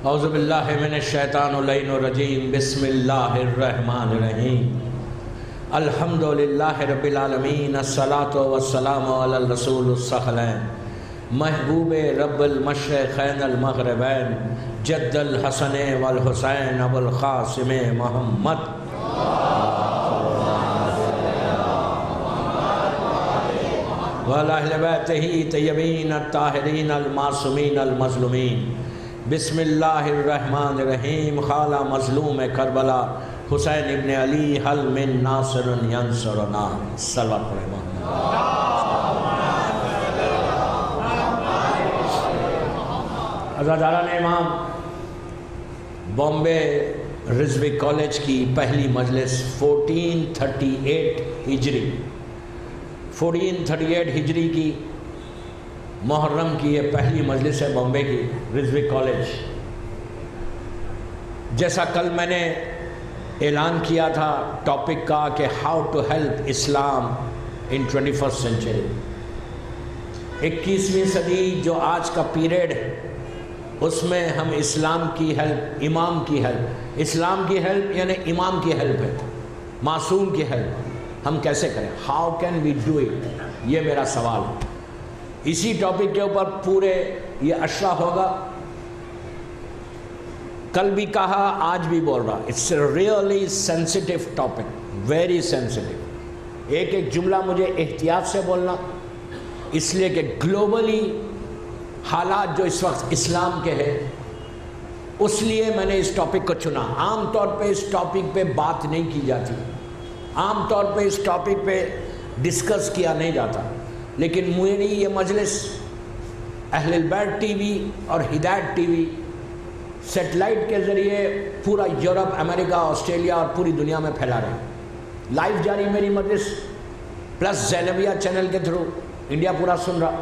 اعوذ باللہ من الشیطان اللعین الرجیم بسم اللہ الرحمن الرحیم الحمدللہ رب العالمین الصلاۃ والسلام علی الرسول الثقلین محبوب رب المشرقین المغربین جد الحسن والحسین ابو القاسم محمد وعلی اہل بیتہ طیبین الطاہرین المعصومین المظلومین بسم اللہ الرحمن الرحیم خالہ مظلوم کربلا حسین ابن علی حل من ناصر ینصرنا صلوات محمد عزاداران امام، بامبے رضوی کالج کی پہلی مجلس 1438 ہجری کی محرم کی یہ پہلی مجلس ہے بامبے کی رضوی کالج۔ جیسا کل میں نے اعلان کیا تھا ٹاپک کا کہ how to help Islam in 21st century, 21ویں صدی جو آج کا پیریڈ ہے اس میں ہم اسلام کی ہیلپ، امام کی ہیلپ، اسلام کی ہیلپ یعنی امام کی ہیلپ ہے، معصوم کی ہیلپ ہم کیسے کریں، how can we do it, یہ میرا سوال ہے۔ اسی ٹاپک کے اوپر پورے یہ عشرہ ہوگا، کل بھی کہا آج بھی بول رہا، it's a really sensitive topic, very sensitive. ایک ایک جملہ مجھے احتیاط سے بولنا، اس لیے کہ گلوبلی حالات جو اس وقت اسلام کے ہیں اس لیے میں نے اس ٹاپک کو چنا۔ عام طور پہ اس ٹاپک پہ بات نہیں کی جاتی، عام طور پہ اس ٹاپک پہ ڈسکس کیا نہیں جاتا، لیکن میری یہ مجلس اہل البیت ٹی وی اور ہدایت ٹی وی سیٹلائٹ کے ذریعے پورا یورپ، امریکہ، آسٹریلیا اور پوری دنیا میں پھیلا رہے ہیں۔ لائیو جاری میری مجلس پلس زینبیہ چینل کے تھرو انڈیا پورا سن رہا۔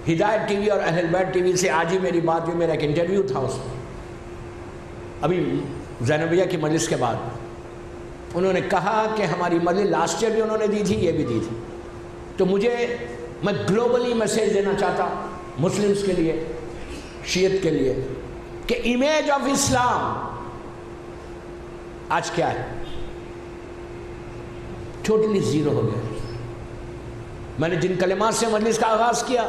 ہدایت ٹی وی اور اہل البیت ٹی وی سے آج ہی میری بات ہوئی، میرا ایک انٹرویو تھا اس میں، ابھی زینبیہ کی مجلس کے بعد انہوں نے کہا کہ ہماری مجلس لاسٹ ایئر بھی انہوں نے دی تھی، یہ بھی دی تھی، تو میں گلوبلی میسیج دینا چاہتا مسلمز کے لیے، شیعت کے لیے، کہ امیج آف اسلام آج کیا ہے، ٹوٹلی زیرو ہو گیا۔ میں نے جن کلمات سے مجلس کا آغاز کیا،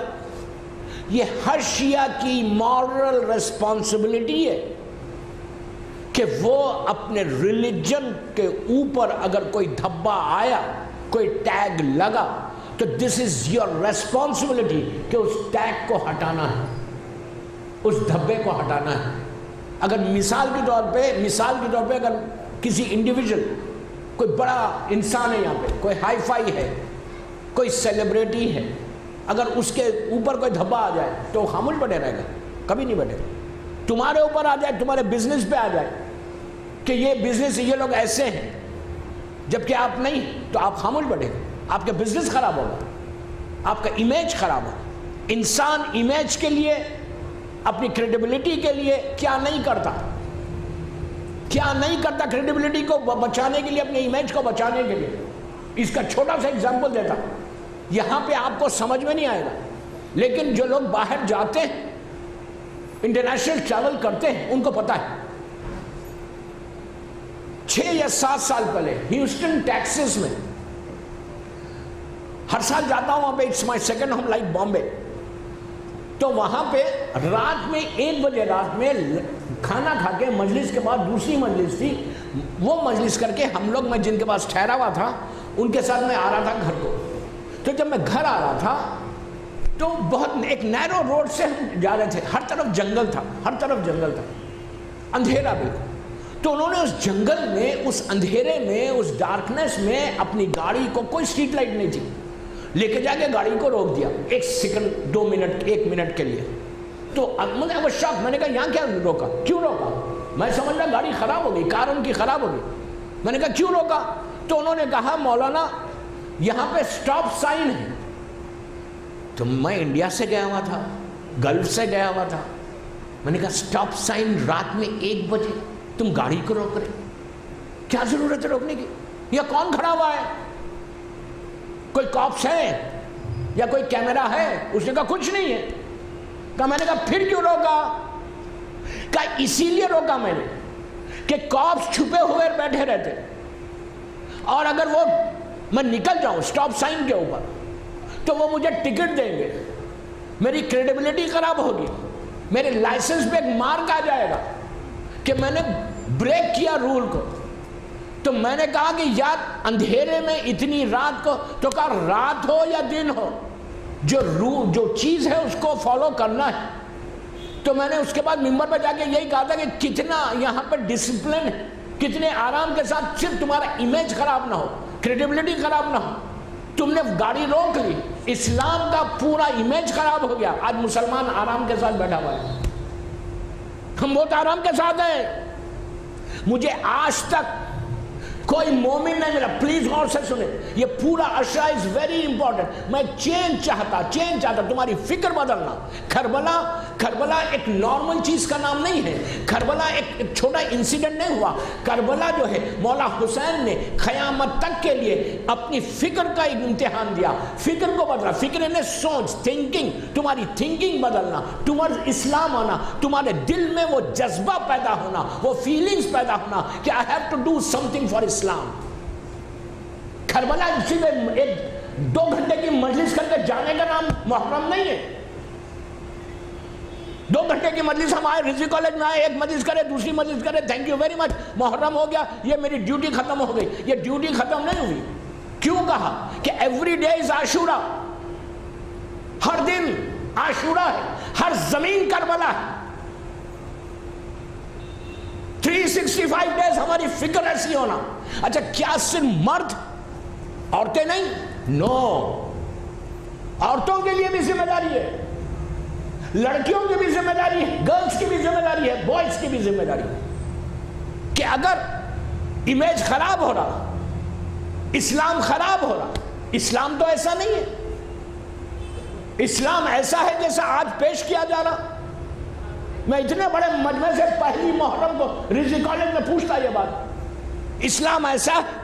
یہ ہر شیعہ کی مورل ریسپانسبلٹی ہے کہ وہ اپنے ریلیجن کے اوپر اگر کوئی دھبا آیا، کوئی ٹیگ لگا، تو دس از یور ریسپانسبلٹی کہ اس ٹیگ کو ہٹانا ہے، اس دھبے کو ہٹانا ہے۔ اگر مثال کے طور پہ اگر کسی انڈیویجول، کوئی بڑا انسان ہے یہاں پہ، کوئی ہائی فائی ہے، کوئی سیلیبریٹی ہے، اگر اس کے اوپر کوئی دھبا آ جائے تو وہ خاموش بیٹھے رہے گا؟ کبھی نہیں بیٹھے گا۔ تمہارے اوپر آ جائے، تمہارے بزنس پہ آ جائے کہ یہ بزنس، یہ لوگ ایسے ہیں، جبکہ آپ نہیں، تو آپ خاموش بیٹھے گا، آپ کا بزنس خراب ہوگا، آپ کا امیج خراب ہوگا۔ انسان امیج کے لیے، اپنی کریڈیبلٹی کے لیے کیا نہیں کرتا کریڈیبلٹی کو بچانے کے لیے، اپنے امیج کو بچانے کے لیے۔ اس کا چھوٹا سا ایگزامپل دیتا، یہاں پہ آپ کو سمجھ میں نہیں آئے گا، لیکن جو لوگ باہر جاتے ہیں، انٹرنیشنل ٹریول کرتے ہیں، ان کو پتا ہے۔ 6 یا 7 سال پہلے ہیوسٹن ٹیکسس میں، ہر سال جاتا ہوں وہاں پہ، it's my second home like Bombay, تو وہاں پہ رات میں 1 بجے رات میں کھانا کھا کے مجلس کے بعد دوسری مجلس تھی، وہ مجلس کر کے ہم لوگ، میں جن کے پاس ٹھہرا ہوا تھا ان کے ساتھ میں آ رہا تھا گھر کو، تو جب میں گھر آ رہا تھا تو بہت ایک نیرو روڈ سے ہم جا رہے تھے، ہر طرف جنگل تھا، اندھیرا بالکل۔ تو انہوں نے اس جنگل میں، اس اندھیرے میں، اس ڈارکنیس میں اپنی گاڑی کو، کوئی اسٹریٹ لائٹ نہیں تھی، لے کے جا کے گاڑی کو روک دیا 1 سیکنڈ 2 منٹ 1 منٹ کے لیے۔ تو مجھے وہ شاک، میں نے کہا یہاں کیا روکا، کیوں روکا؟ میں سمجھ رہا گاڑی خراب ہو گئی، کار ان کی خراب ہو گئی۔ میں نے کہا کیوں روکا؟ تو انہوں نے کہا مولانا یہاں پہ سٹاپ سائن ہے۔ تو میں انڈیا سے گیا ہوا تھا، گلف سے گیا ہوا تھا، میں نے کہا سٹاپ سائن رات میں 1 بجے تم گاڑی کو روک رہے، کیا ضرورت ہے روکنے کی؟ یا کون کھڑا ہوا ہے؟ کوئی کاپس ہے یا کوئی کیمرہ ہے؟ اس نے کہا کچھ نہیں ہے۔ میں نے کہا پھر کیوں روکا؟ کہ اسی لیے روکا میں نے کہ کاپس چھپے ہوئے بیٹھے رہتے، اور اگر وہ میں نکل جاؤں سٹاپ سائن کے اوپر تو وہ مجھے ٹکٹ دیں گے، میری کریڈیبلٹی خراب ہوگی، میرے لائسنس پہ ایک مارک آ جائے گا کہ میں نے بریک کیا رول کو۔ تو میں نے کہا کہ یار اندھیرے میں اتنی رات کو، تو کہا رات ہو یا دن ہو، جو چیز ہے اس کو فالو کرنا ہے۔ تو میں نے اس کے بعد ممبر پہ جا کے یہی کہا تھا کہ کتنا یہاں پہ ڈسپلن ہے، کتنے آرام کے ساتھ، صرف تمہارا امیج خراب نہ ہو، کریڈیبلٹی خراب نہ ہو۔ تم نے گاڑی روک لی، اسلام کا پورا امیج خراب ہو گیا۔ آج مسلمان آرام کے ساتھ بیٹھا ہوا ہے، ہم بہت آرام کے ساتھ ہیں۔ مجھے آج تک کوئی مومن نہیں ملا، پلیز غور سے سنیں، یہ پورا اشرا از ویری امپورٹنٹ۔ میں چینج چاہتا، تمہاری فکر بدلنا۔ کربلا ایک نارمل چیز کا نام نہیں ہے، کربلا ایک چھوٹا انسیڈنٹ نہیں ہوا۔ کربلا جو ہے مولا حسین نے قیامت تک کے لیے اپنی فکر کا ایک امتحان دیا، فکر کو بدلا، فکر نے سوچ، تھنکنگ، تمہاری تھنکنگ بدلنا، ٹورڈ اسلام آنا، تمہارے دل میں وہ جذبہ پیدا ہونا، وہ فیلنگز پیدا ہونا کہ I have to do something for اسلام۔ کربلا صرف ایک 2 گھنٹے کی مجلس کر کے جانے کا نام محرم نہیں ہے۔ 2 گھنٹے کی مجلس، ہم آئے رضی کالج میں آئے، ایک مجلس کرے، دوسری مجلس کرے، تھینک یو ویری مچ، محرم ہو گیا، یہ میری ڈیوٹی ختم ہو گئی۔ یہ ڈیوٹی ختم نہیں ہوئی۔ کیوں کہا کہ ایوری ڈے از عاشورہ، ہر دن عاشورہ ہے، ہر زمین کربلا ہے۔ 365 ڈیز ہماری فکر ایسی ہونا۔ اچھا کیا صرف مرد، عورتیں نہیں؟ نو، عورتوں کے لیے بھی ذمہ داری ہے، لڑکیوں کی بھی ذمہ داری ہے، گرلز کی بھی ذمہ داری ہے، بوائز کی بھی ذمہ داری ہے کہ اگر امیج خراب ہو رہا، اسلام خراب ہو رہا، اسلام تو ایسا نہیں ہے، اسلام ایسا ہے جیسا آج پیش کیا جا رہا۔ میں اتنے بڑے مجمع سے پہلی محرم کو رضی کالج میں پوچھتا یہ بات، اسلام ایسا ہے،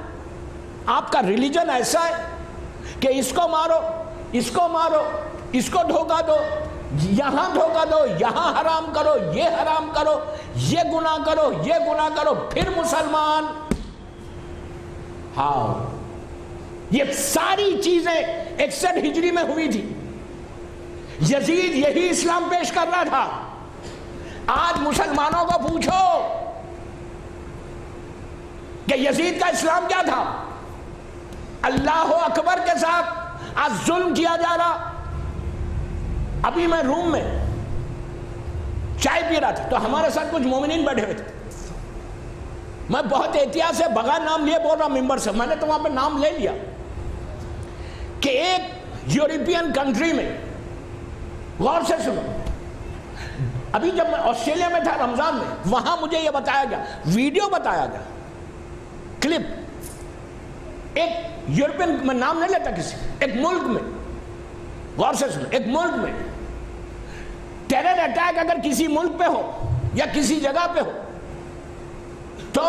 آپ کا ریلیجن ایسا ہے کہ اس کو مارو، اس کو مارو، اس کو دھوکہ دو، یہاں دھوکہ دو، یہاں حرام کرو، یہ حرام کرو، یہ گناہ کرو، یہ گناہ کرو، پھر مسلمان۔ ہاں، یہ ساری چیزیں 61 ہجری میں ہوئی تھی، یزید یہی اسلام پیش کر رہا تھا۔ آج مسلمانوں کو پوچھو کہ یزید کا اسلام کیا تھا؟ اللہ اکبر کے ساتھ آج ظلم کیا جا رہا۔ ابھی میں روم میں چائے پی رہا تھا تو ہمارے ساتھ کچھ مومنین بیٹھے ہوئے تھے، میں بہت احتیاط سے بغیر نام لیے بول رہا ممبر سے، میں نے تو وہاں پہ نام لے لیا کہ ایک یورپین کنٹری میں، غور سے سنو، ابھی جب میں آسٹریلیا میں تھا رمضان میں، وہاں مجھے یہ بتایا گیا، ویڈیو بتایا گیا، کلپ، ایک یورپین، میں نام نہیں لیتا کسی، ایک ملک میں، غور سے سنو، ایک ملک میں ٹیرر اٹیک اگر کسی ملک پہ ہو یا کسی جگہ پہ ہو تو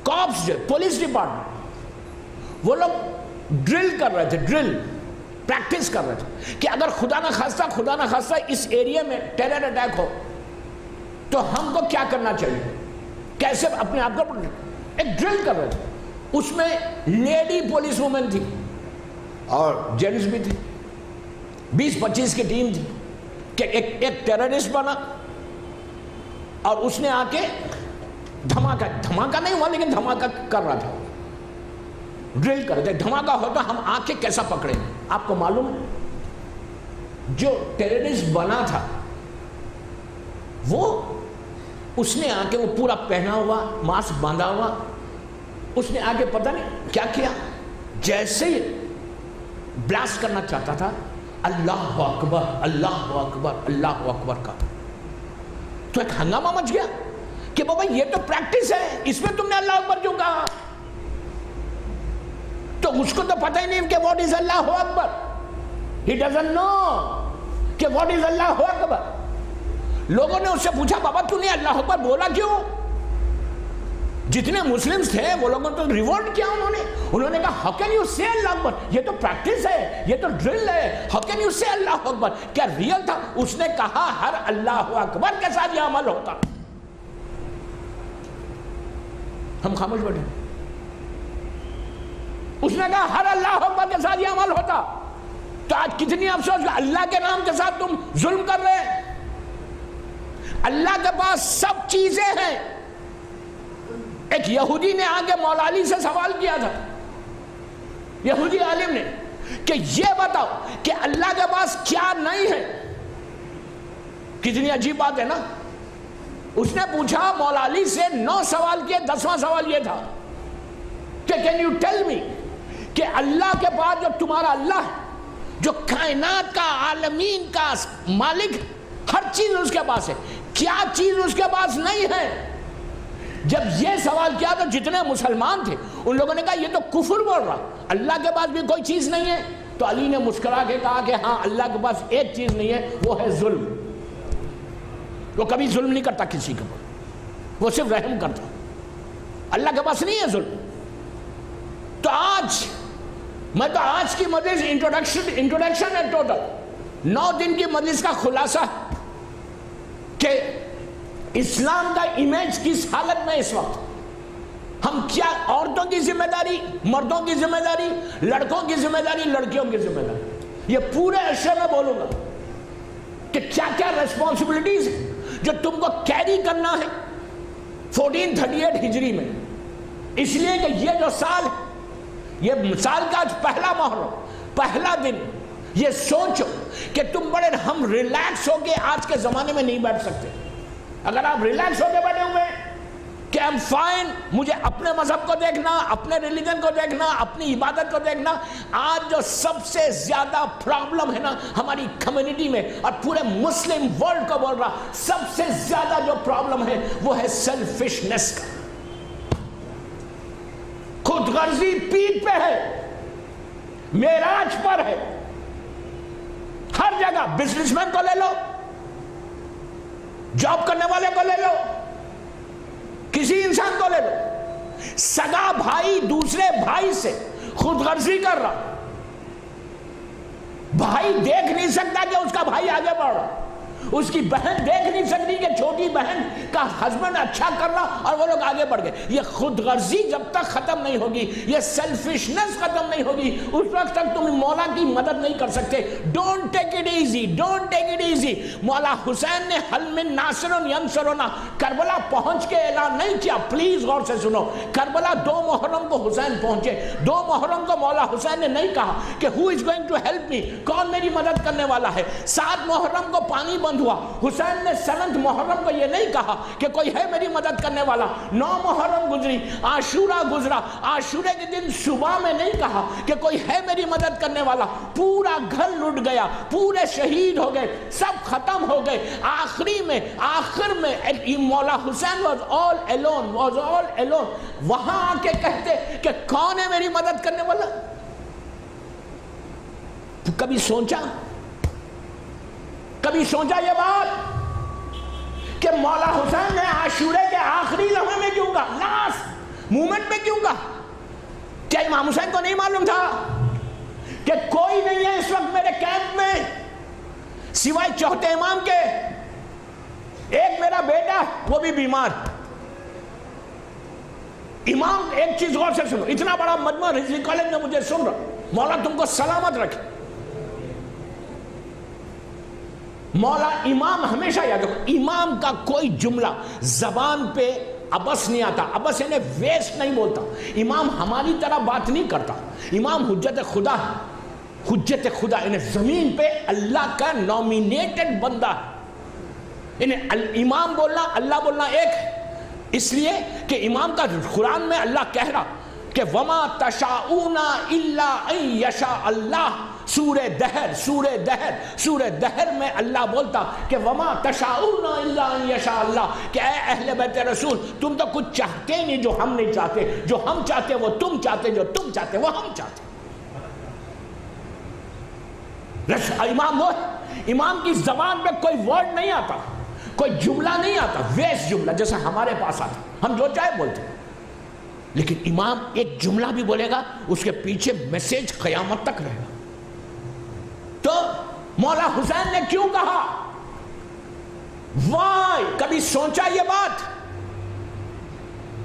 کاپس جو پولیس ڈپارٹمنٹ وہ لوگ ڈرل کر رہے تھے، ڈرل پریکٹس کر رہے تھے کہ اگر خدا نہ خواستہ اس ایریا میں ٹیرر اٹیک ہو تو ہم کو کیا کرنا چاہیے، کیسے اپنے آپ کو، ایک ڈرل کر رہے تھے۔ اس میں لیڈی پولیس وومن تھی اور جینٹس بھی تھے، 20-25 کی ٹیم تھی کہ ایک ٹیررسٹ بنا اور اس نے آ کے دھماکہ نہیں ہوا لیکن دھماکہ کر رہا تھا، ڈرل کر رہے تھے، دھماکہ ہوتا ہم آ کے کیسا پکڑیں۔ آپ کو معلوم ہے جو ٹیررسٹ بنا تھا وہ، اس نے آ کے وہ پورا پہنا ہوا، ماسک باندھا ہوا، اس نے آ کے پتہ نہیں کیا کیا، جیسے ہی بلاسٹ کرنا چاہتا تھا، اللہ اکبر اللہ اکبر اللہ اکبر کا، تو ایک ہنگامہ مچ گیا کہ بابا یہ تو پریکٹس ہے، اس میں تم نے اللہ اکبر کیوں کہا؟ تو اس کو تو پتہ ہی نہیں کہ what is Allah Akbar, he doesn't know کہ واٹ از اللہ اکبر۔ لوگوں نے اس سے پوچھا بابا تو نے اللہ اکبر بولا کیوں؟ جتنے مسلمز تھے وہ لوگوں تو ریوولٹ کیا انہوں نے کہا how can you say اللہ اکبر, یہ تو پریکٹس ہے, یہ تو ڈرل ہے, how can you say اللہ اکبر. کیا ریئل تھا؟ اس نے کہا ہر اللہ اکبر کے ساتھ یہ عمل ہوتا. ہم خاموش بیٹھے. اس نے کہا ہر اللہ اکبر کے ساتھ یہ عمل ہوتا. تو آج کتنی افسوس کہ اللہ کے نام کے ساتھ تم ظلم کر رہے ہیں. اللہ کے پاس سب چیزیں ہیں. ایک یہودی نے آگے مولا علی سے سوال کیا تھا, یہودی عالم نے, کہ یہ بتاؤ کہ اللہ کے پاس کیا نہیں ہے. کتنی عجیب بات ہے نا. اس نے پوچھا مولا علی سے 9 سوال کیے, 10واں سوال یہ تھا کہ کین یو ٹیل می کہ اللہ کے پاس جو تمہارا اللہ ہے, جو کائنات کا عالمین کا مالک, ہر چیز اس کے پاس ہے, کیا چیز اس کے پاس نہیں ہے. جب یہ سوال کیا تو جتنے مسلمان تھے ان لوگوں نے کہا یہ تو کفر بول رہا, اللہ کے پاس بھی کوئی چیز نہیں ہے. تو علی نے مسکرا کے کہا کہ ہاں اللہ کے پاس ایک چیز نہیں ہے, وہ ہے ظلم. وہ کبھی ظلم نہیں کرتا کسی کے اوپر, وہ صرف رحم کرتا. اللہ کے پاس نہیں ہے ظلم. تو آج میں تو آج کی مجلس انٹروڈکشن ہے ٹوٹل 9 دن کی مجلس کا خلاصہ کہ اسلام کا امیج کس حالت میں اس وقت, ہم کیا, عورتوں کی ذمہ داری, مردوں کی ذمہ داری, لڑکوں کی ذمہ داری, لڑکیوں کی ذمہ داری, یہ پورے عرصے میں بولوں گا کہ کیا کیا ریسپانسبلٹیز جو تم کو کیری کرنا ہے 1438 ہجری میں. اس لیے کہ یہ جو سال, یہ سال کا آج پہلا محرم, پہلا دن, یہ سوچو کہ تم بڑے, ہم ریلیکس ہو کے آج کے زمانے میں نہیں بیٹھ سکتے. اگر آپ ریلیکس ہو کے بیٹھے ہوئے کہ I'm fine, مجھے اپنے مذہب کو دیکھنا, اپنے ریلیجن کو دیکھنا, اپنی عبادت کو دیکھنا, آج جو سب سے زیادہ پرابلم ہے نا ہماری کمیونٹی میں اور پورے مسلم ورلڈ کو بول رہا, سب سے زیادہ جو پرابلم ہے وہ ہے سیلفشنس کا. خود غرضی پیٹ پہ ہے, معراج پر ہے, ہر جگہ. بزنس مین کو لے لو, جاب کرنے والے کو لے لو, کسی انسان کو لے لو, سگا بھائی دوسرے بھائی سے خود غرضی کر رہا. بھائی دیکھ نہیں سکتا کہ اس کا بھائی آگے بڑھ رہا, اس کی بہن دیکھ نہیں سکتی کہ چھوٹی بہن کا ہسبینڈ اچھا کر رہا اور وہ لوگ آگے بڑھ گئے. یہ خود غرضی جب تک ختم نہیں ہوگی, یہ سیلفشنس ختم نہیں ہوگی, اس وقت تک تم مولا کی مدد نہیں کر سکتے. Don't take it easy, don't take it easy. مولا حسین نے حل من ناصر ینصرنا کربلا پہنچ کے اعلان نہیں کیا. پلیز غور سے سنو, کربلا 2 محرم کو حسین پہنچے, 2 محرم کو مولا حسین نے نہیں کہا کہ who is going to help me, کون میری مدد کرنے والا ہے. 7 محرم کو پانی بند ہوا, حسین نے 7 محرم کو یہ نہیں کہا کہ کوئی ہے میری مدد کرنے والا. 9 محرم گزری, عاشورہ گزرا, عاشورے کے دن صبح میں نہیں کہا کہ کوئی ہے میری مدد کرنے والا. پورا گھر لٹ گیا, پورے شہید ہو گئے, سب ختم ہو گئے. آخر میں مولا حسین was all alone. وہاں آ کے کہتے کہ کون ہے میری مدد کرنے والا. کبھی سوچا یہ بات کہ مولا حسین نے عاشورے کے آخری لمحے میں کیوں کہا, لاسٹ مومنٹ میں کیوں کہا؟ کیا امام حسین کو نہیں معلوم تھا کہ کوئی نہیں ہے اس وقت میرے کیمپ میں سوائے چوتھے امام کے, ایک میرا بیٹا وہ بھی بیمار. امام ایک چیز غور سے سنو, اتنا بڑا مجمع رضوی کالج میں مجھے سن رہا, مولا تم کو سلامت رکھے. مولا امام ہمیشہ یاد رکھو, امام کا کوئی جملہ زبان پہ ابس نہیں آتا, ابس یعنی ویسٹ نہیں بولتا. امام ہماری طرح بات نہیں کرتا, امام حجت خدا ہے. حجت خدا یعنی زمین پہ اللہ کا نومینیٹڈ بندہ ہے. یعنی امام بولنا اللہ بولنا ایک ہے, اس لیے کہ امام کا قرآن میں اللہ کہہ رہا کہ وما تشاؤون الا ان یشاء اللہ. سورہ دہر میں اللہ بولتا کہ وما تشاؤون الا ان یشاء اللہ, کہ اے اہل بیت رسول تم تو کچھ چاہتے نہیں جو ہم نہیں چاہتے, جو ہم چاہتے وہ تم چاہتے, جو تم چاہتے وہ ہم چاہتے. امام وہ, امام کی زبان پہ کوئی ورڈ نہیں آتا, کوئی جملہ نہیں آتا ویسٹ جملہ جیسا ہمارے پاس آتا, ہم جو چاہے بولتے. لیکن امام ایک جملہ بھی بولے گا اس کے پیچھے میسج قیامت تک رہے گا. تو مولا حسین نے کیوں کہا؟ وائی؟ کبھی سوچا یہ بات؟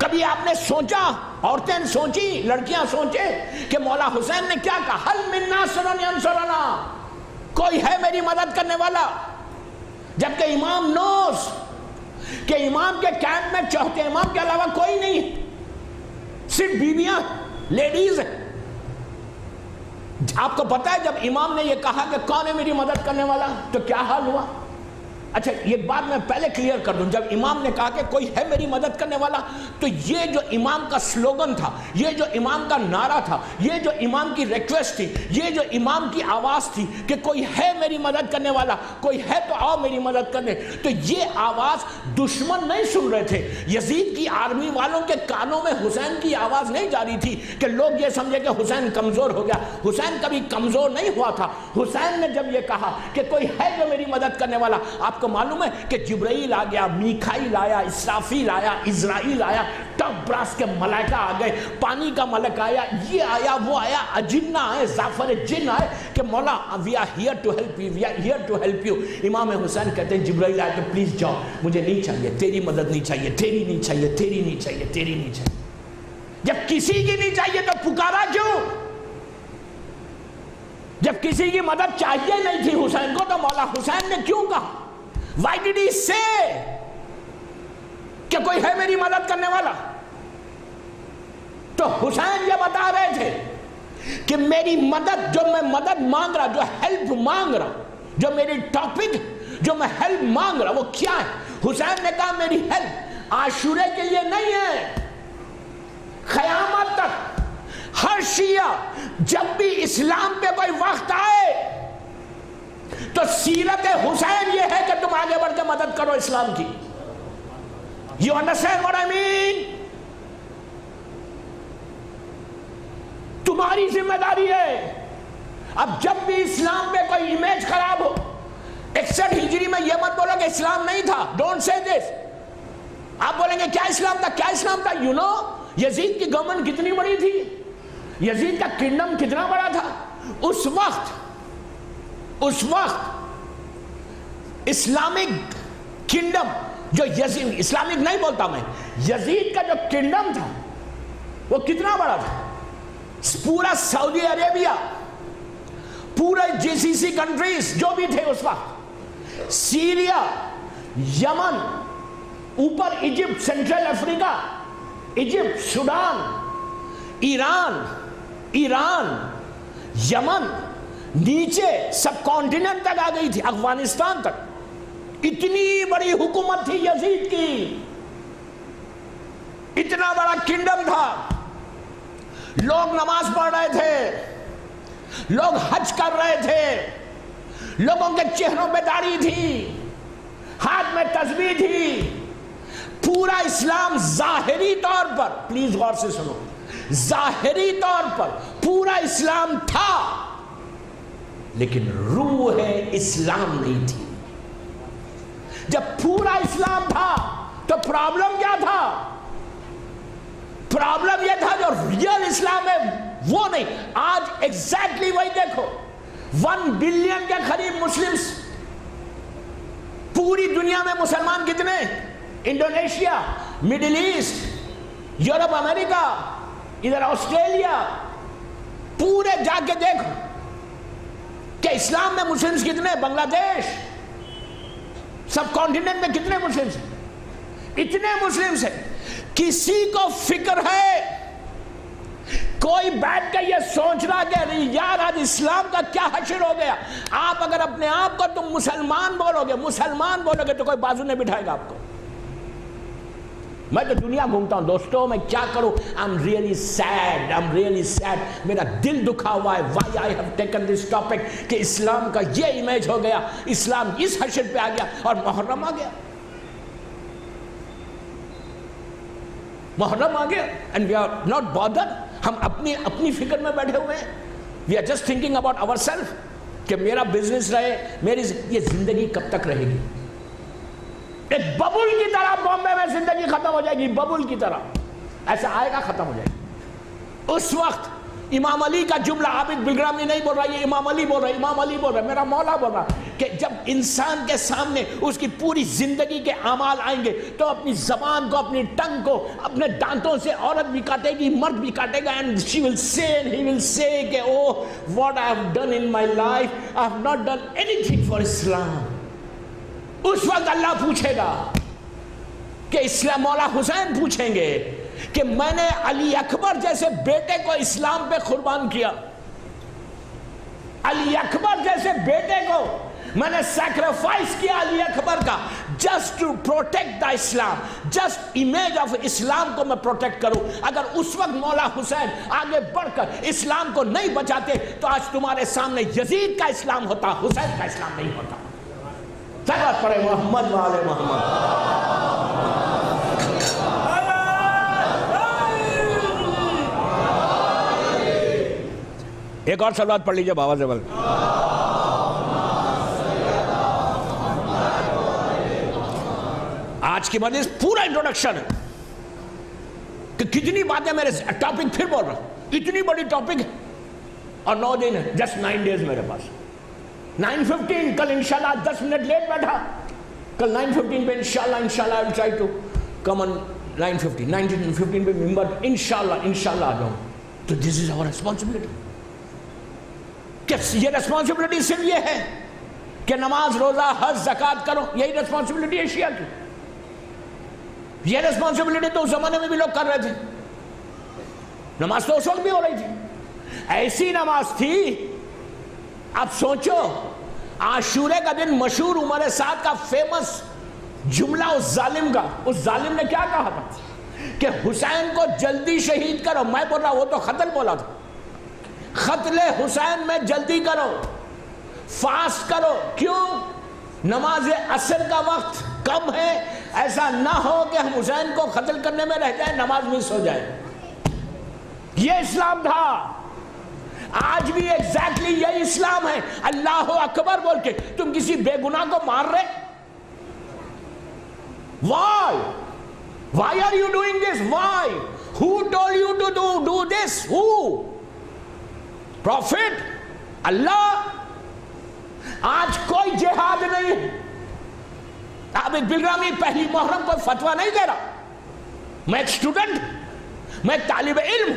کبھی آپ نے سوچا، عورتیں سوچی، لڑکیاں سوچے کہ مولا حسین نے کیا کہا؟ حل من ناصر ینصرنا، کوئی ہے میری مدد کرنے والا؟ جبکہ امام نوز کہ امام کے کیمپ میں چوتھے امام کے علاوہ کوئی نہیں، صرف بیویاں، لیڈیز ہیں. آپ کو پتا ہے جب امام نے یہ کہا کہ کون ہے میری مدد کرنے والا تو کیا حال ہوا؟ اچھا یہ بات میں پہلے کلیئر کر دوں. جب امام نے کہا کہ کوئی ہے میری مدد کرنے والا تو یہ جو امام کا سلوگن تھا، یہ جو امام کا نعرہ تھا، یہ جو امام کی ریکویسٹ تھی، یہ جو امام کی آواز تھی کہ کوئی ہے میری مدد کرنے والا، کوئی ہے تو آؤ میری مدد کرنے، تو یہ آواز دشمن نہیں سن رہے تھے. یزید کی آرمی والوں کے کانوں میں حسین کی آواز نہیں جا رہی تھی کہ لوگ یہ سمجھے کہ حسین کمزور ہو گیا. حسین کبھی کمزور نہیں ہوا تھا. حسین نے جب یہ کہا کہ کوئی ہے جو میری مدد کرنے والا، آپ کو معلوم ہے کہ جبرائیل آ گیا، میکائیل آیا، اسرافیل آیا، اسرائیل آیا، ٹاپ براس کے ملائکہ آ گئے، پانی کا ملک آیا، یہ آیا، وہ آیا، اجنہ آئے، زعفر جن آئے کہ مولا we are here to help you, we are here to help you. امام حسین کہتے ہیں جبرائیل آئے کہ پلیز جاؤ، مجھے نہیں چاہیے، تیری مدد نہیں چاہیے، تیری نہیں چاہیے، تیری نہیں چاہیے، تیری نہیں چاہیے. جب کسی کی نہیں چاہیے تو پکارا کیوں؟ جب کسی کی مدد چاہیے نہیں تھی حسین کو تو مولا حسین نے کیوں کہا؟ Why did he say کہ کوئی ہے میری مدد کرنے والا؟ تو حسین یہ بتا رہے تھے کہ میری مدد، جو میں مدد مانگ رہا، جو ہیلپ مانگ رہا، جو میری ٹاپک، جو میں ہیلپ مانگ رہا وہ کیا ہے؟ حسین نے کہا میری ہیلپ عاشورے کے لیے نہیں ہے، قیامت تک ہر شیعہ جب بھی اسلام پہ کوئی وقت آئے تو سیرت حسین یہ ہے کہ تم آگے بڑھ کے مدد کرو اسلام کی. You understand what I mean? تمہاری ذمہ داری ہے. اب جب بھی اسلام پہ کوئی امیج خراب ہو، 61 ہجری میں یہ مت بولو کہ اسلام نہیں تھا. Don't say this. آپ بولیں گے کیا اسلام تھا، کیا اسلام تھا؟ You know یزید کی گورنمنٹ کتنی بڑی تھی، یزید کا کنگڈم کتنا بڑا تھا. اس وقت اسلامک کنگڈم جو یزید، اسلامک نہیں بولتا میں، یزید کا جو کنگڈم تھا وہ کتنا بڑا تھا. پورا سعودی عربیہ، پورے GCC کنٹریز جو بھی تھے اس وقت، سیریا، یمن، اوپر ایجپٹ، سینٹرل افریقہ، ایجپٹ، سوڈان، ایران، یمن، نیچے سب کانٹیننٹ تک آ گئی تھی، افغانستان تک. اتنی بڑی حکومت تھی یزید کی، اتنا بڑا کنگڈم تھا. لوگ نماز پڑھ رہے تھے، لوگ حج کر رہے تھے، لوگوں کے چہروں پہ داڑھی تھی، ہاتھ میں تسبیح تھی. پورا اسلام ظاہری طور پر، پلیز غور سے سنو، ظاہری طور پر پورا اسلام تھا لیکن روح اسلام نہیں تھی. جب پورا اسلام تھا تو پرابلم کیا تھا؟ پرابلم یہ تھا جو ریئل اسلام ہے وہ نہیں. آج ایگزیکٹلی وہی دیکھو، 1 بلین کے قریب مسلمز، پوری دنیا میں مسلمان کتنے؟ انڈونیشیا، مڈل ایسٹ، یورپ، امریکہ، ادھر آسٹریلیا، پورے جا کے دیکھو کہ اسلام میں مسلمز کتنے؟ بنگلہ دیش، سب کانٹیننٹ میں کتنے مسلمز ہیں؟ اتنے مسلمز ہیں. کسی کو فکر ہے؟ کوئی بیٹھ کے یہ سوچ رہا کہ یار آج اسلام کا کیا حشر ہو گیا؟ آپ اگر اپنے آپ کو تم مسلمان بولو گے تو کوئی بازو نہیں بٹھائے گا آپ کو. میں تو دنیا گھومتا ہوں دوستوں، میں کیا کروں؟ I'm really sad. میرا دل دکھا ہوا ہے. Why I have taken this topic کہ اسلام کا یہ امیج ہو گیا، اسلام اس حشر پہ آ گیا اور محرم آ گیا. and we are not bothered. ہم اپنی فکر میں بیٹھے ہوئے ہیں. We are just thinking about ourselves کہ میرا بزنس رہے، میری یہ زندگی کب تک رہے گی. ایک ببل کی طرح بامبے میں زندگی ختم ہو جائے گی، ببل کی طرح. ایسا آئے گا, ختم ہو جائے گا. اس وقت امام علی کا جملہ عابد بلگرامی نہیں بول رہا, یہ امام علی بول رہا, امام علی بول رہا, میرا مولا بول رہا کہ جب انسان کے سامنے اس کی پوری زندگی کے اعمال آئیں گے تو اپنی زبان کو, اپنی ٹنگ کو, اپنے دانتوں سے عورت بھی کاٹے گی, مرد بھی کاٹے گا, and she will say and he will say کہ oh what I have done in my life, I have not done anything for Islam. اس وقت اللہ پوچھے گا کہ اسلام, مولا حسین پوچھیں گے کہ میں نے علی اکبر جیسے بیٹے کو اسلام پہ قربان کیا, علی اکبر جیسے بیٹے کو میں نے سیکریفائس کیا علی اکبر کا, just to protect the Islam, just image of Islam کو میں پروٹیکٹ کروں. اگر اس وقت مولا حسین آگے بڑھ کر اسلام کو نہیں بچاتے تو آج تمہارے سامنے یزید کا اسلام ہوتا, حسین کا اسلام نہیں ہوتا. سلوات پڑھے محمد وآل محمد. ایک اور صلوات پڑھ لیجئے بابا زبل. آج کی مجلس پورا انٹروڈکشن ہے کہ کتنی باتیں, میرے ٹاپک پھر بول رہا ہوں, اتنی بڑی ٹاپک ہے اور 9 دن ہے, جسٹ 9 days میرے پاس. 9:15 کل انشاءاللہ 10 منٹ لیٹ بیٹھا, کل 9:15 پہ انشاءاللہ I will try to come on 9:15 19:15 پہ ممبر انشاءاللہ آ جاؤں. تو this is our responsibility. یہ ریسپانسبلٹی صرف یہ ہے کہ نماز, روزہ, حج, زکوٰۃ کرو, یہی ریسپانسبلٹی ہے شیعہ کی. یہ ریسپانسبلٹی تو اس زمانے میں بھی لوگ کر رہے تھے, نماز تو اس وقت بھی ہو رہی تھی, ایسی نماز تھی. اب سوچو عاشورے کا دن مشہور عمر سعد کا فیمس جملہ اس ظالم نے کیا کہا تھا کہ حسین کو جلدی شہید کرو. میں بول رہا, وہ تو قتل بولا تھا, قتل حسین میں جلدی کرو, فاسٹ کرو. کیوں؟ نماز عصر کا وقت کم ہے, ایسا نہ ہو کہ ہم حسین کو قتل کرنے میں رہ جائیں, نماز مس ہو جائے. یہ اسلام تھا. آج بھی ایگزیکٹلی یہی اسلام ہے. اللہ اکبر بول کے تم کسی بے گناہ کو مار رہے. Why are you doing this? Why? Who told you to do this? Who? Prophet? اللہ. آج کوئی جہاد نہیں ہے. عابد بلگرامی پہلی محرم کوئی فتویٰ نہیں دے رہا. میں ایک اسٹوڈنٹ, میں ایک طالب علم,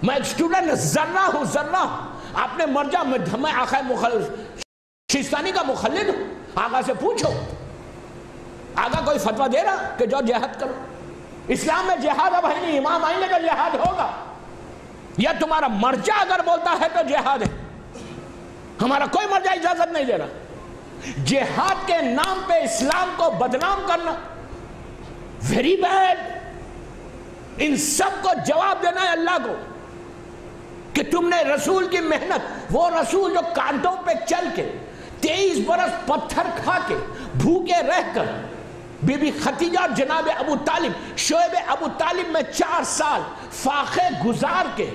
میں ایک اسٹوڈنٹ ذرہ ہوں, ذرہ. آپ نے مر جا, میں آقا شیستانی کا مخلد ہوں. آقا سے پوچھو, آقا کوئی فتویٰ دے رہا کہ جو جہاد کرو. اسلام میں جہاد اب ہے نہیں, امام آئیں گے تو جہاد ہوگا. یا تمہارا مرجع اگر بولتا ہے تو جہاد ہے, ہمارا کوئی مرجع اجازت نہیں دے رہا. جہاد کے نام پہ اسلام کو بدنام کرنا ویری بیڈ. ان سب کو جواب دینا ہے اللہ کو کہ تم نے رسول کی محنت, وہ رسول جو کانٹوں پہ چل کے 23 برس پتھر کھا کے بھوکے رہ کر, بی بی خدیجہ اور جناب ابو طالب, شعیب ابو طالب میں 4 سال فاقے گزار کے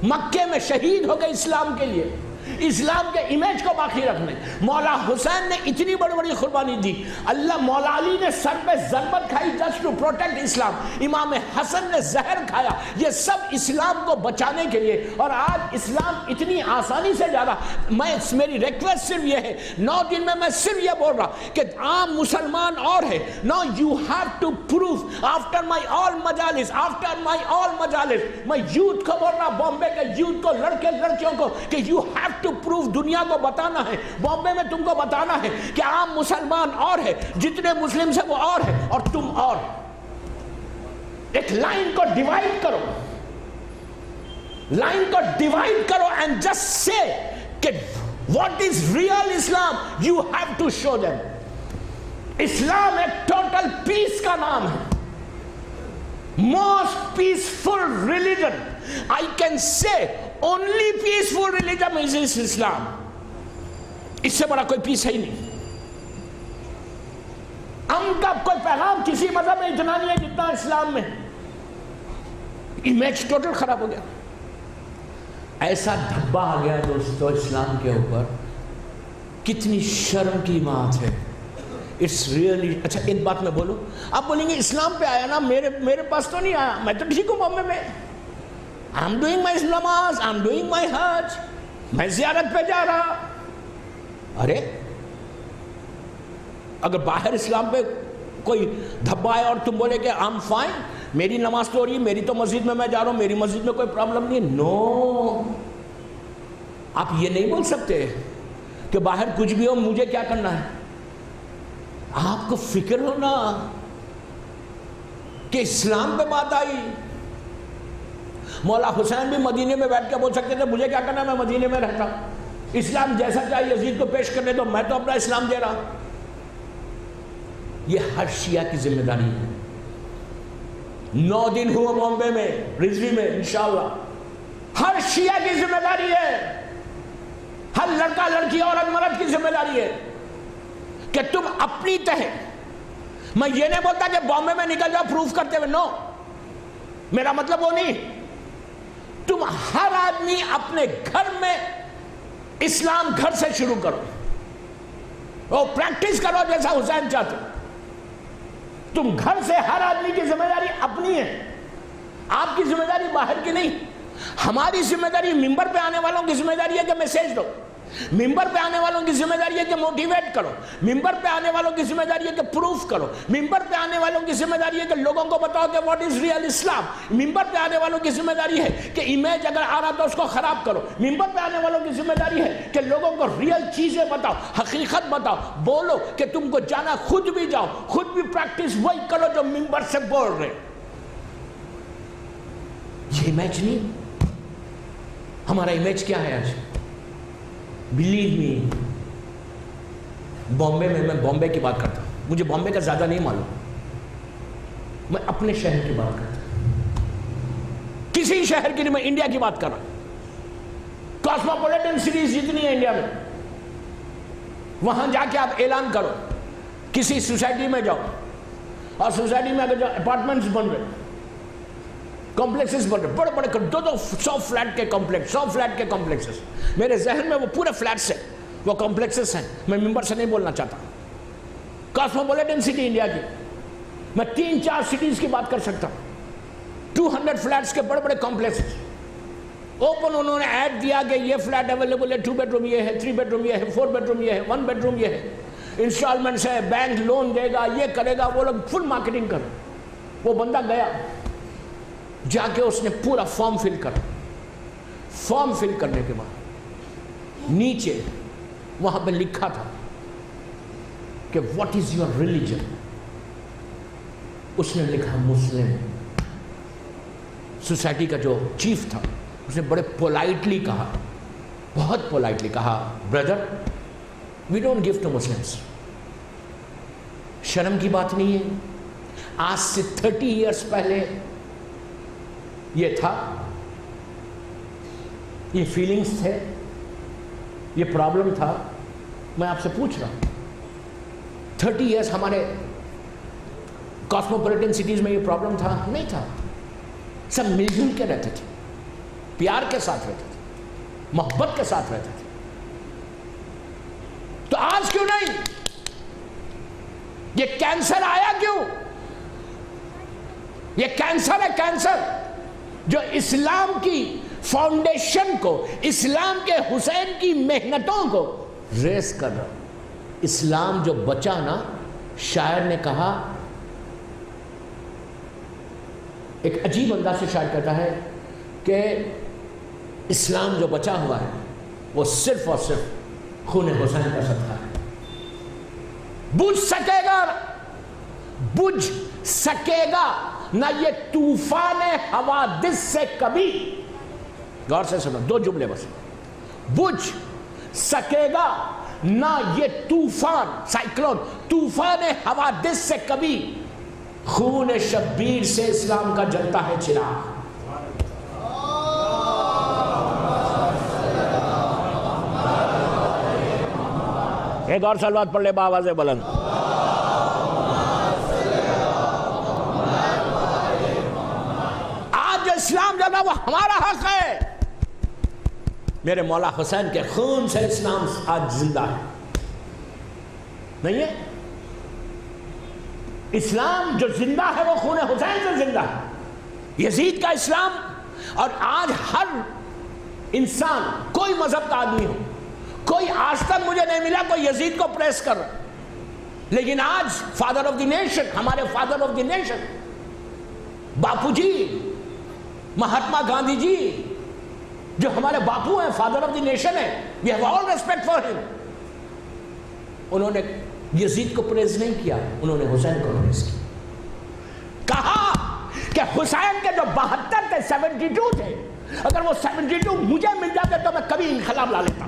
مکے میں شہید ہو گئے اسلام کے لیے, اسلام کے امیج کو باقی رکھنے. مولا حسین نے اتنی بڑی بڑی قربانی دی. اللہ مولا علی نے سر پہ ضربت کھائی جسٹ ٹو پروٹیکٹ اسلام. امام حسن نے زہر کھایا, یہ سب اسلام کو بچانے کے لیے. اور آج اسلام اتنی آسانی سے جا رہا. میری ریکویسٹ صرف یہ ہے, 9 دن میں صرف یہ بول رہا کہ عام مسلمان اور ہے. Now you have to prove after my all مجالس, میں یوتھ کو بول رہا, بامبے کے یوتھ کو, لڑکیوں کو, کہ you have to prove, دنیا کو بتانا ہے, بامبے میں تم کو بتانا ہے کہ عام مسلمان اور ہے, جتنے مسلم سے وہ اور ہے اور تم اور. ایک لائن کو ڈیوائیڈ کرو, and just say کہ what is real Islam, you have to show them. اسلام ایک ٹوٹل پیس کا نام ہے, most peaceful religion. I can say only peaceful religion is Islam. اس سے بڑا کوئی پیس ہے ہی نہیں. امن کا کوئی پیغام کسی مذہب میں اتنا نہیں ہے جتنا اسلام میں. امیج ٹوٹل خراب ہو گیا. ایسا دھبا آ گیا دوستو اسلام کے اوپر. کتنی شرم کی بات ہے اٹس ریئلی. اچھا ایک بات میں بولوں, آپ بولیں گے اسلام پہ آیا نا, میرے پاس تو نہیں آیا, میں تو ٹھیک ہوں بامبے میں, آئی ایم ڈوئنگ مائی نماز, آئی ایم ڈوئنگ مائی حج, میں زیارت پہ جا رہا. ارے اگر باہر اسلام پہ کوئی دھبا ہے اور تم بولے کہ آئی ایم فائن, میری نماز تو ہو رہی ہے, میری تو مسجد میں جا رہا ہوں, میری مسجد میں کوئی پرابلم نہیں ہے. نو, آپ یہ نہیں بول سکتے کہ باہر کچھ بھی ہو مجھے کیا کرنا ہے. آپ کو فکر ہونا کہ اسلام پہ بات آئی. مولا حسین بھی مدینے میں بیٹھ کے بول سکتے تھے مجھے کیا کرنا, میں مدینے میں رہتا, اسلام جیسا چاہیے یزید کو پیش کرنے دو, میں تو اپنا اسلام دے رہا. یہ ہر شیعہ کی ذمہ داری ہے. 9 دن ہوا بامبے میں, رضوی میں, انشاءاللہ ہر شیعہ کی ذمہ داری ہے, ہر لڑکا لڑکی عورت مرد کی ذمہ داری ہے کہ تم اپنی تہ. میں یہ نہیں بولتا کہ بامبے میں نکل جاؤ پروف کرتے ہوئے, نو, میرا مطلب وہ نہیں. تم ہر آدمی اپنے گھر میں اسلام گھر سے شروع کرو, وہ پریکٹس کرو جیسا حسین چاہتے. تم گھر سے, ہر آدمی کی ذمہ داری اپنی ہے, آپ کی ذمہ داری باہر کی نہیں. ہماری ذمہ داری ممبر پہ آنے والوں کی ذمہ داری ہے کہ میسیج دو, ممبر پہ آنے والوں کی ذمہ داری ہے کہ موٹیویٹ کرو, ممبر پہ آنے والوں کی ذمہ داری ہے کہ پروف کرو, ممبر پہ آنے والوں کی ذمہ داری ہے کہ لوگوں کو بتاؤ کہ واٹ از ریئل اسلام, ممبر پہ آنے والوں کی ذمہ داری ہے کہ امیج اگر آ رہا تو اس کو خراب کرو, ممبر پہ آنے والوں کی ذمہ داری ہے کہ لوگوں کو ریئل چیزیں بتاؤ, حقیقت بتاؤ, بولو کہ تم کو جانا خود بھی جاؤ, خود بھی پریکٹس وہی کرو جو ممبر سے بول رہے. یہ امیج نہیں. ہمارا امیج کیا ہے آج؟ بلیو می, بامبے میں بامبے کی بات کرتا ہوں, مجھے بامبے کا زیادہ نہیں معلوم, میں اپنے شہر کی بات کرتا ہوں, کسی شہر کی نہیں, میں انڈیا کی بات کر رہا ہوں. کاسموپولیٹن سٹیز جتنی ہے انڈیا میں, وہاں جا کے آپ اعلان کرو, کسی سوسائٹی میں جاؤ, اور سوسائٹی میں اگر جو اپارٹمنٹس بن رہے, کمپلیکسز بن رہے, بڑے بڑے 200 فلیٹ کے کمپلیکس, 100 فلیٹ کے کمپلیکسز, میرے ذہن میں وہ پورے فلیٹس ہیں, وہ کمپلیکسز ہیں. میں ممبر سے نہیں بولنا چاہتا. کاسموپولیٹن سٹی انڈیا کی, میں 3-4 سٹیز کی بات کر سکتا ہوں. 200 فلیٹس کے بڑے بڑے کمپلیکسز, اوپن انہوں نے ایڈ دیا کہ یہ فلیٹ اویلیبل ہے, 2 بیڈ روم یہ ہے, 3 بیڈ روم یہ ہے, 4 بیڈ روم یہ ہے, 1 بیڈ روم یہ ہے, انسٹالمنٹس ہے, بینک لون دے گا, یہ کرے گا, وہ لوگ فل مارکیٹنگ کر. وہ بندہ گیا, جا کے اس نے پورا فارم فل کرا. فارم فل کرنے کے بعد نیچے وہاں پہ لکھا تھا کہ واٹ از یور ریلیجن. اس نے لکھا مسلم. سوسائٹی کا جو چیف تھا اس نے بڑے پولائٹلی کہا, بہت پولائٹلی کہا, brother we don't give to Muslims. شرم کی بات نہیں ہے. آج سے 30 ایئرس پہلے یہ تھا, یہ فیلنگز تھے, یہ پرابلم تھا. میں آپ سے پوچھ رہا ہوں 30 ایئرس ہمارے کاسموپولیٹن سٹیز میں یہ پرابلم تھا؟ نہیں تھا. سب مل جل کے رہتے تھے, پیار کے ساتھ رہتے تھے, محبت کے ساتھ رہتے تھے. تو آج کیوں نہیں؟ یہ کینسر آیا کیوں؟ یہ کینسر ہے, کینسر جو اسلام کی فاؤنڈیشن کو, اسلام کے حسین کی محنتوں کو ریس کر رہا. اسلام جو بچا نا, شاعر نے کہا, ایک عجیب انداز سے شاعر کہتا ہے کہ اسلام جو بچا ہوا ہے وہ صرف اور صرف خون حسین کا صدقہ ہے. بجھ سکے گا نہ یہ طوفان حوادث سے کبھی. غور سے سنو, 2 جملے بس. بجھ سکے گا نہ یہ طوفان, سائیکلون, طوفان حوادث سے کبھی, خون شبیر سے اسلام کا جلتا ہے چراغ. ایک اور صلوات پڑھ لے بآواز بلند. آج جو اسلام جو نا وہ ہمارا حق ہے. میرے مولا حسین کے خون سے اسلام آج زندہ ہے, نہیں ہے؟ اسلام جو زندہ ہے وہ خون حسین سے زندہ ہے، یزید کا اسلام. اور آج ہر انسان، کوئی مذہب کا آدمی ہو، کوئی آج تک مجھے نہیں ملا کوئی یزید کو پریس کر رہا. لیکن آج فادر آف دی نیشن، ہمارے father of the nation Bapu ji, Mahatma Gandhi ji جو ہمارے باپو ہیں، فادر آف دی نیشن ہے، we have all respect for him. انہوں نے یزید کو پریز نہیں کیا، انہوں نے حسین کو پریز کیا. کہا کہ حسین کے جو 72 تھے، 72 تھے، اگر وہ 72 مجھے مل جاتے تو میں کبھی انقلاب لا لیتا.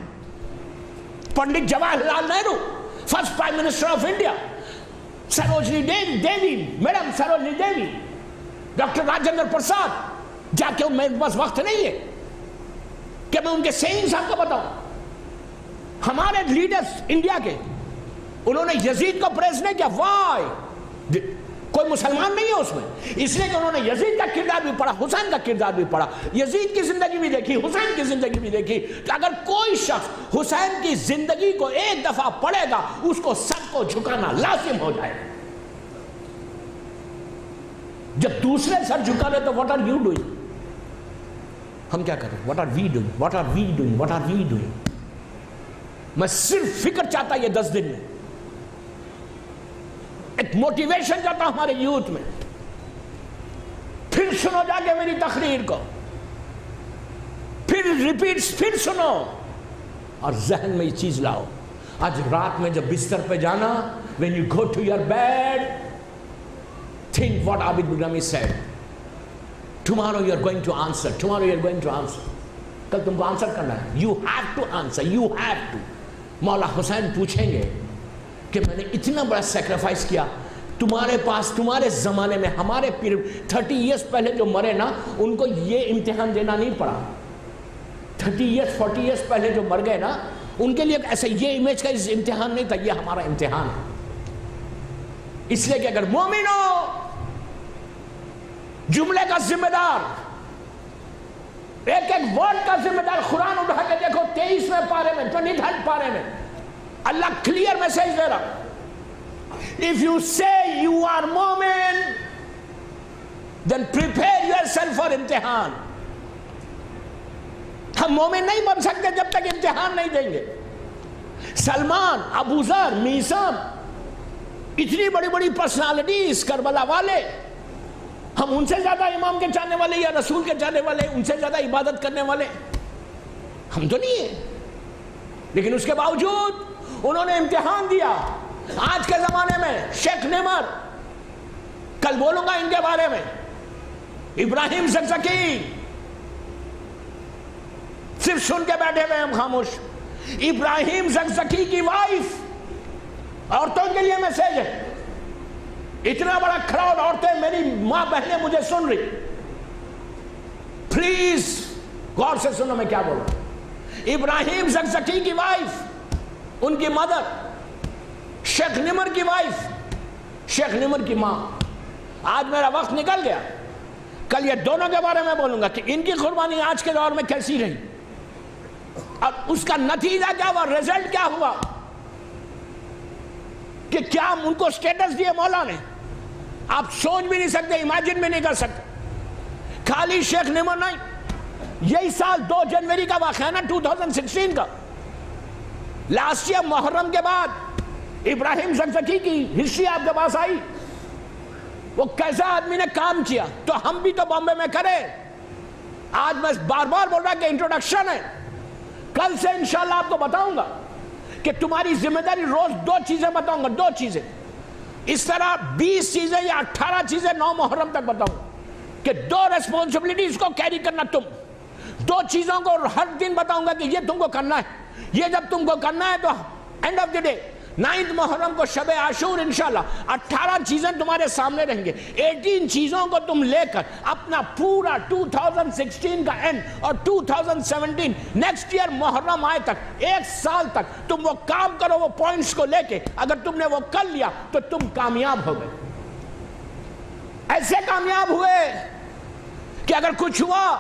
Pandit Jawaharlal Nehru, first prime minister of India, Sarojini Devi, madam Sarojini Devi, doctor Rajendra Prasad, جا کے میرے پاس وقت نہیں ہے کہ میں ان کے سینگز آپ کو بتاؤں. ہمارے لیڈرز انڈیا کے، انہوں نے یزید کو پریز نہیں کیا. وائی؟ کوئی مسلمان نہیں ہے اس میں، اس لیے کہ انہوں نے یزید کا کردار بھی پڑھا، حسین کا کردار بھی پڑھا، یزید کی زندگی بھی دیکھی، حسین کی زندگی بھی دیکھی. کہ اگر کوئی شخص حسین کی زندگی کو ایک دفعہ پڑھے گا، اس کو سب کو جھکانا لازم ہو جائے گا. جب دوسرے سر جھکا رہے تو what are you doing؟ ہم کیا کریں؟ what are we doing؟ what are we doing؟ what are we doing؟ میں صرف فکر چاہتا یہ 10 دن میں ایک موٹیویشن چاہتا ہوں ہمارے یوتھ میں. پھر سنو جا کے میری تقریر کو، پھر ریپیٹس، پھر سنو اور ذہن میں یہ چیز لاؤ. آج رات میں جب بستر پہ جانا، when you go to your bed, think what Abid Bughramī said. Tomorrow you are going to answer. Tomorrow you are going to answer. کل تم کو آنسر کرنا ہے. You have to answer. You have to. مولا حسین پوچھیں گے کہ میں نے اتنا بڑا سیکریفائس کیا تمہارے پاس، تمہارے زمانے میں، ہمارے 30 ایئرس پہلے جو مرے نا، ان کو یہ امتحان دینا نہیں پڑا. 30 ایئرس 40 ایئرس پہلے جو مر گئے نا، ان کے لیے ایسے یہ امیج کا امتحان نہیں تھا، یہ ہمارا امتحان ہے. اس لیے کہ اگر مومن ہو، جملے کا ذمہ دار، ایک ایک ورڈ کا ذمہ دار، قرآن اٹھا کے دیکھو 23ویں پارے میں، 23rd پارے میں اللہ کلیئر میسیج دے رہا. If you say you are مومن then prepare yourself for امتحان. ہم مومن نہیں بن سکتے جب تک امتحان نہیں دیں گے. سلمان، ابو ذر، میثم، اتنی بڑی بڑی پرسنالٹیز، کربلا والے، ہم ان سے زیادہ امام کے چاہنے والے یا رسول کے چاہنے والے، ان سے زیادہ عبادت کرنے والے ہم تو نہیں ہیں. لیکن اس کے باوجود انہوں نے امتحان دیا. آج کے زمانے میں شیخ نمر، کل بولوں گا ان کے بارے میں، ابراہیم زکزکی، صرف سن کے بیٹھے ہوئے ہم خاموش. ابراہیم زکزکی کی وائف، عورتوں کے لیے میسیج ہے. اتنا بڑا کراؤڈ، عورتیں، میری ماں بہنیں مجھے سن رہی، پلیز غور سے سنو میں کیا بول رہا ہوں. ابراہیم زکزکی کی وائف، ان کی مدر، شیخ نمر کی وائف، شیخ نمر کی ماں. آج میرا وقت نکل گیا، کل یہ دونوں کے بارے میں بولوں گا کہ ان کی قربانی آج کے دور میں کیسی رہی اور اس کا نتیجہ کیا ہوا، ریزلٹ کیا ہوا، کہ کیا ان کو سٹیٹس دیے مولا نے. آپ سوچ بھی نہیں سکتے، امیجن بھی نہیں کر سکتے. خالی شیخ نمر نہیں، یہی سال 2 جنوری کا واقعہ نا، 2016 کا، لاسٹ ایئر محرم کے بعد ابراہیم زکزکی کی ہسٹری آپ کے پاس آئی، وہ کیسا آدمی نے کام کیا. تو ہم بھی تو بامبے میں کریں. آج میں بار بار بول رہا کہ انٹروڈکشن ہے، کل سے انشاءاللہ آپ کو بتاؤں گا کہ تمہاری ذمہ داری روز 2 چیزیں بتاؤں گا، 2 چیزیں. اس طرح 20 چیزیں یا 18 چیزیں 9 محرم تک بتاؤں گا کہ 2 ریسپانسبلٹیز کو کیری کرنا. تم 2 چیزوں کو ہر دن بتاؤں گا کہ یہ تم کو کرنا ہے. یہ جب تم کو کرنا ہے تو اینڈ آف دی ڈے 9 محرم کو شب عاشور انشاءاللہ 18 چیزیں تمہارے سامنے رہیں گے. 18 چیزوں کو تم لے کر اپنا پورا 2016 کا اینڈ اور 2017 نیکسٹ ایئر محرم آئے تک 1 سال تک تم وہ کام کرو، وہ پوائنٹس کو لے کے. اگر تم نے وہ کر لیا تو تم کامیاب ہو گئے. ایسے کامیاب ہوئے کہ اگر کچھ ہوا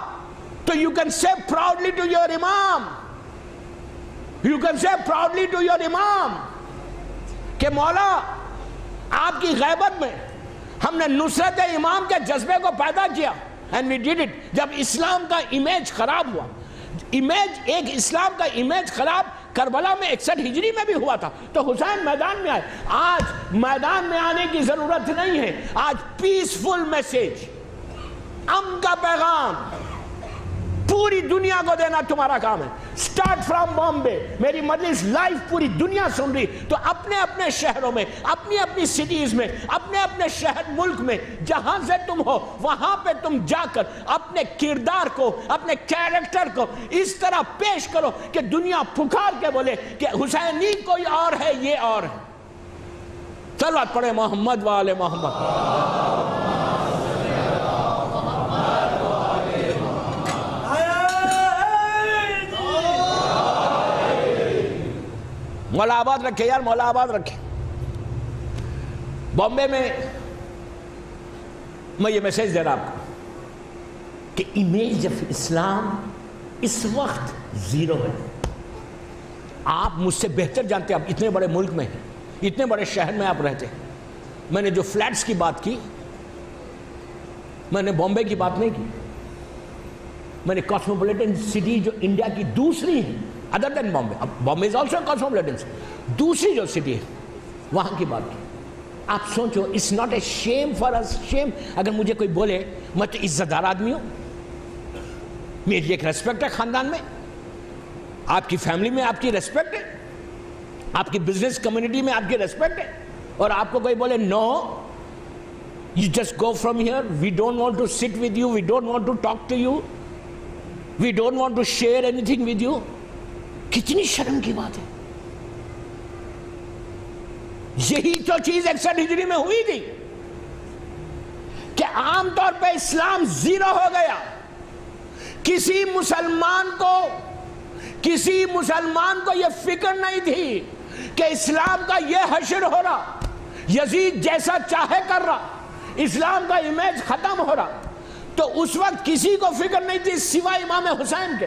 تو you can say proudly to your imam, you can say proudly to your imam کہ مولا آپ کی غیبت میں ہم نے نصرت امام کے جذبے کو پیدا کیا and we did it. جب اسلام کا امیج خراب ہوا، ایک اسلام کا امیج خراب کربلا میں 61 ہجری میں بھی ہوا تھا، تو حسین میدان میں آئے. آج میدان میں آنے کی ضرورت نہیں ہے. آج پیسفل میسیج، امن کا پیغام پوری دنیا کو دینا تمہارا کام ہے. Start from Bombay. میری مجلس لائف پوری دنیا سن رہی، تو اپنے اپنے شہروں میں، اپنی اپنی سٹیز میں، اپنے اپنے شہر ملک میں جہاں سے تم ہو، وہاں پہ تم جا کر اپنے کردار کو، اپنے کیریکٹر کو اس طرح پیش کرو کہ دنیا پکار کے بولے کہ حسینی کوئی اور ہے، یہ اور ہے. صلوات پڑھے محمد و آل محمد. مولا آباد رکھے یار، مولا آباد رکھے. بامبے میں یہ میسیج دے رہا آپ کو کہ امیج آف اسلام اس وقت زیرو ہے. آپ مجھ سے بہتر جانتے ہیں، آپ اتنے بڑے ملک میں ہیں، اتنے بڑے شہر میں آپ رہتے ہیں. میں نے جو فلیٹس کی بات کی، میں نے بامبے کی بات نہیں کی. میں نے کاسموپولیٹن سٹی جو انڈیا کی دوسری ہے other than Bombay, Bombay is also cosmopolitan, دوسری جو سٹی ہے وہاں کی بات کی. آپ سوچو، it's not a shame for us. Shame اگر مجھے کوئی بولے میں تو عزت دار آدمی ہوں، میری ایک ریسپیکٹ ہے خاندان میں، آپ کی فیملی میں آپ کی ریسپیکٹ ہے، آپ کی بزنس کمیونٹی میں آپ کی ریسپیکٹ ہے، اور آپ کو کوئی بولے no you just go from here, we don't want to sit with you, we don't want to talk to you, we don't want to share anything with you. کتنی شرم کی بات ہے. یہی تو چیز 61 ہجری میں ہوئی تھی کہ عام طور پہ اسلام زیرو ہو گیا. کسی مسلمان کو یہ فکر نہیں تھی کہ اسلام کا یہ حشر ہو رہا، یزید جیسا چاہے کر رہا، اسلام کا امیج ختم ہو رہا. تو اس وقت کسی کو فکر نہیں تھی سوائے امام حسین کے.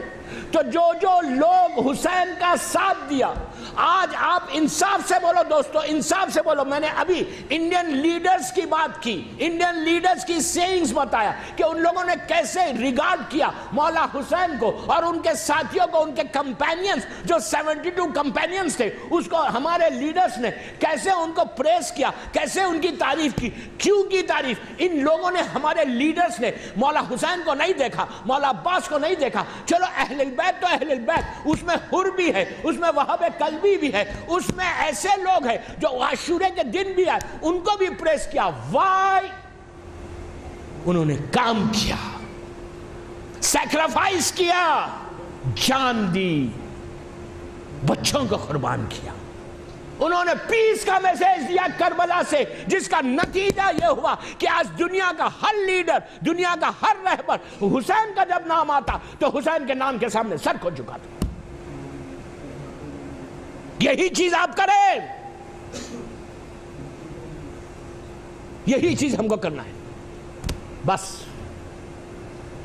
تو جو لوگ حسین کا ساتھ دیا، آج آپ انصاف سے بولو دوستو، انصاف سے بولو. میں نے ابھی انڈین لیڈرز کی بات کی، انڈین لیڈرز کی سیئنگز بتایا کہ ان لوگوں نے کیسے ریگارڈ کیا مولا حسین کو اور ان کے ساتھیوں کو، ان کے کمپینینز جو 72 کمپینینز تھے، اس کو ہمارے لیڈرز نے کیسے ان کو پریس کیا، کیسے ان کی تعریف کی. کیوں کی تعریف؟ ان لوگوں نے، ہمارے لیڈرز نے مولا حسین کو نہیں دیکھا، مولا عباس کو نہیں دیکھا. چلو اہل البیت تو اہل البیت، اس میں حر بھی ہے، اس میں وہاب قلبی بھی ہے، اس میں ایسے لوگ ہیں جو عاشورے کے دن بھی آئے، ان کو بھی پریس کیا. وائی؟ انہوں نے کام کیا، سیکریفائس کیا، جان دی، بچوں کو قربان کیا. انہوں نے پیس کا میسیج دیا کربلا سے، جس کا نتیجہ یہ ہوا کہ آج دنیا کا ہر لیڈر، دنیا کا ہر رہبر، حسین کا جب نام آتا تو حسین کے نام کے سامنے سر کھو چکا تھا. یہی چیز آپ کریں، یہی چیز ہم کو کرنا ہے. بس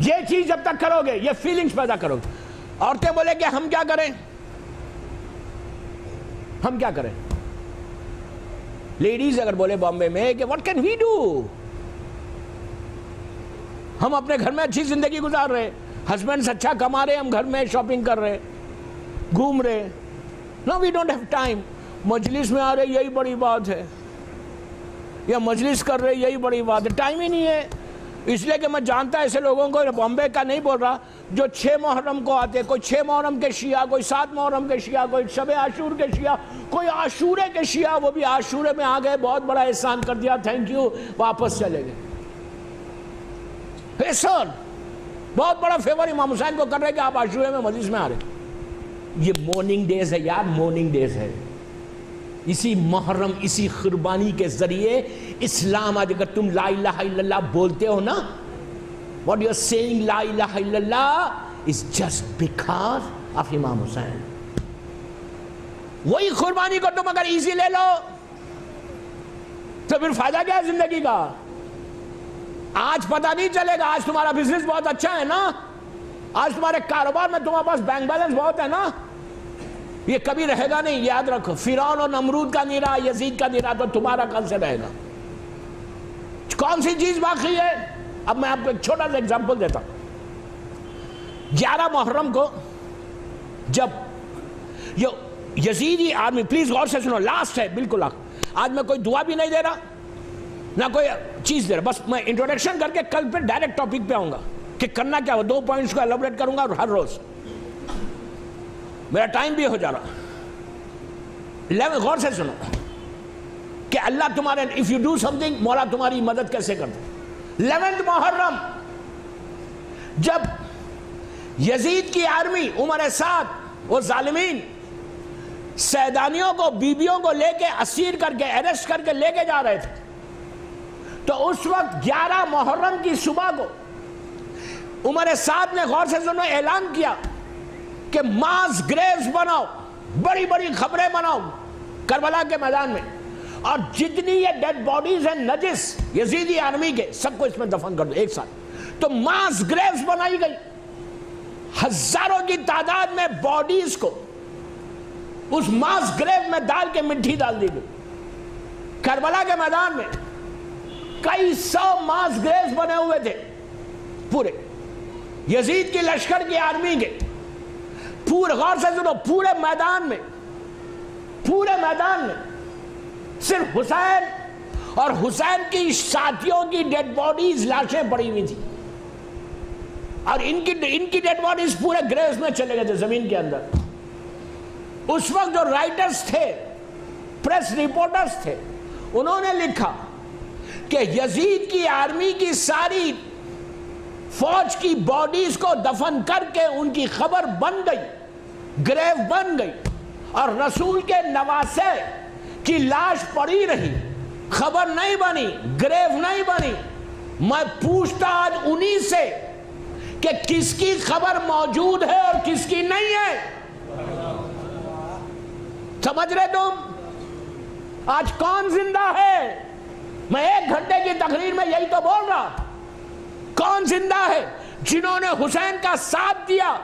یہ چیز جب تک کرو گے، یہ فیلنگز پیدا کرو گے. عورتیں بولے کہ ہم کیا کریں، ہم کیا کریں. لیڈیز اگر بولے بامبے میں کہ what can we do، ہم اپنے گھر میں اچھی زندگی گزار رہے، ہسبینڈز اچھا کما رہے، ہم گھر میں شاپنگ کر رہے، گھوم رہے. No, we don't have time. مجلس میں آ رہے یہی بڑی بات ہے، یا مجلس کر رہے یہی بڑی بات ہے. ٹائم ہی نہیں ہے. اس لیے کہ میں جانتا ایسے لوگوں کو، بامبے کا نہیں بول رہا، جو 6 محرم کو آتے، کوئی 6 محرم کے شیعہ، کوئی 7 محرم کے شیعہ، کوئی شب عاشور کے شیعہ، کوئی عاشورے کے شیعہ، وہ بھی عاشورے میں آ گئے، بہت بڑا احسان کر دیا، تھینک یو، واپس چلے گئے. احسان، بہت بڑا فیور امام حسین کو کر رہے کہ آپ عاشورے میں مجلس میں آ رہے. یہ مورننگ ڈیز ہے یار، مورننگ ڈیز ہے. اسی محرم، اسی قربانی کے ذریعے اسلام. آج اگر تم لا الہ الا اللہ بولتے ہو نا، what you are saying لا الہ الا اللہ is just because of امام حسین. وہی قربانی کو تم اگر ایزی لے لو تو پھر فائدہ کیا ہے زندگی کا؟ آج پتہ نہیں چلے گا. آج تمہارا بزنس بہت اچھا ہے نا، آج تمہارے کاروبار میں تمہارے پاس بینک بیلنس بہت ہے نا، یہ کبھی رہے گا نہیں. یاد رکھو، فرعون اور نمرود کا نہیں رہا، یزید کا نہیں رہا، تو تمہارا کل سے رہے گا. کون سی چیز باقی ہے؟ اب میں آپ کو ایک چھوٹا سا ایگزامپل دیتا ہوں. 11 محرم کو جب یزیدی آرمی، پلیز غور سے سنو، لاسٹ ہے بالکل آج میں کوئی دعا بھی نہیں دے رہا نہ کوئی چیز دے رہا، بس میں انٹروڈکشن کر کے کل پہ ڈائریکٹ ٹاپک پہ آؤں گا کہ کرنا کیا ہو. 2 پوائنٹس کو ایلابریٹ کروں گا اور ہر روز. میرا ٹائم بھی ہو جا رہا. 11 غور سے سنو کہ اللہ تمہارے if you do something مولا تمہاری مدد کیسے کرتا. 11 محرم جب یزید کی آرمی عمر سعد وہ ظالمین سیدانیوں کو، بیبیوں کو لے کے اسیر کر کے، ایرسٹ کر کے لے کے جا رہے تھے، تو اس وقت 11 محرم کی صبح کو عمر سعد نے غور سے سنو اعلان کیا کہ ماس گریوز بناؤ، بڑی بڑی خبریں بناؤ کربلا کے میدان میں، اور جتنی یہ ڈیڈ باڈیز ہیں نجس یزیدی آرمی کے سب کو اس میں دفن کر دو ایک ساتھ. تو ماس گریوز بنائی گئی، ہزاروں کی تعداد میں باڈیز کو اس ماس گریو میں ڈال کے مٹی ڈال دی گئی. کربلا کے میدان میں کئی 100 ماس گریوز بنے ہوئے تھے پورے یزید کی لشکر کی آرمی کے. پورے غور سے سنو، پورے میدان میں صرف حسین اور حسین کی ساتھیوں کی ڈیڈ باڈیز، لاشیں پڑی ہوئی تھی، اور ان کی ڈیڈ باڈیز پورے گریوز میں چلے گئے تھے زمین کے اندر. اس وقت جو رائٹرز تھے، پریس رپورٹرز تھے، انہوں نے لکھا کہ یزید کی آرمی کی ساری فوج کی باڈیز کو دفن کر کے ان کی خبر بن گئی، گریو بن گئی، اور رسول کے نواسے کی لاش پڑی رہی، خبر نہیں بنی، گریو نہیں بنی. میں پوچھتا آج انہی سے کہ کس کی خبر موجود ہے اور کس کی نہیں ہے. سمجھ رہے تم؟ آج کون زندہ ہے؟ میں 1 گھنٹے کی تقریر میں یہی تو بول رہا. کون زندہ ہے؟ جنہوں نے حسین کا ساتھ دیا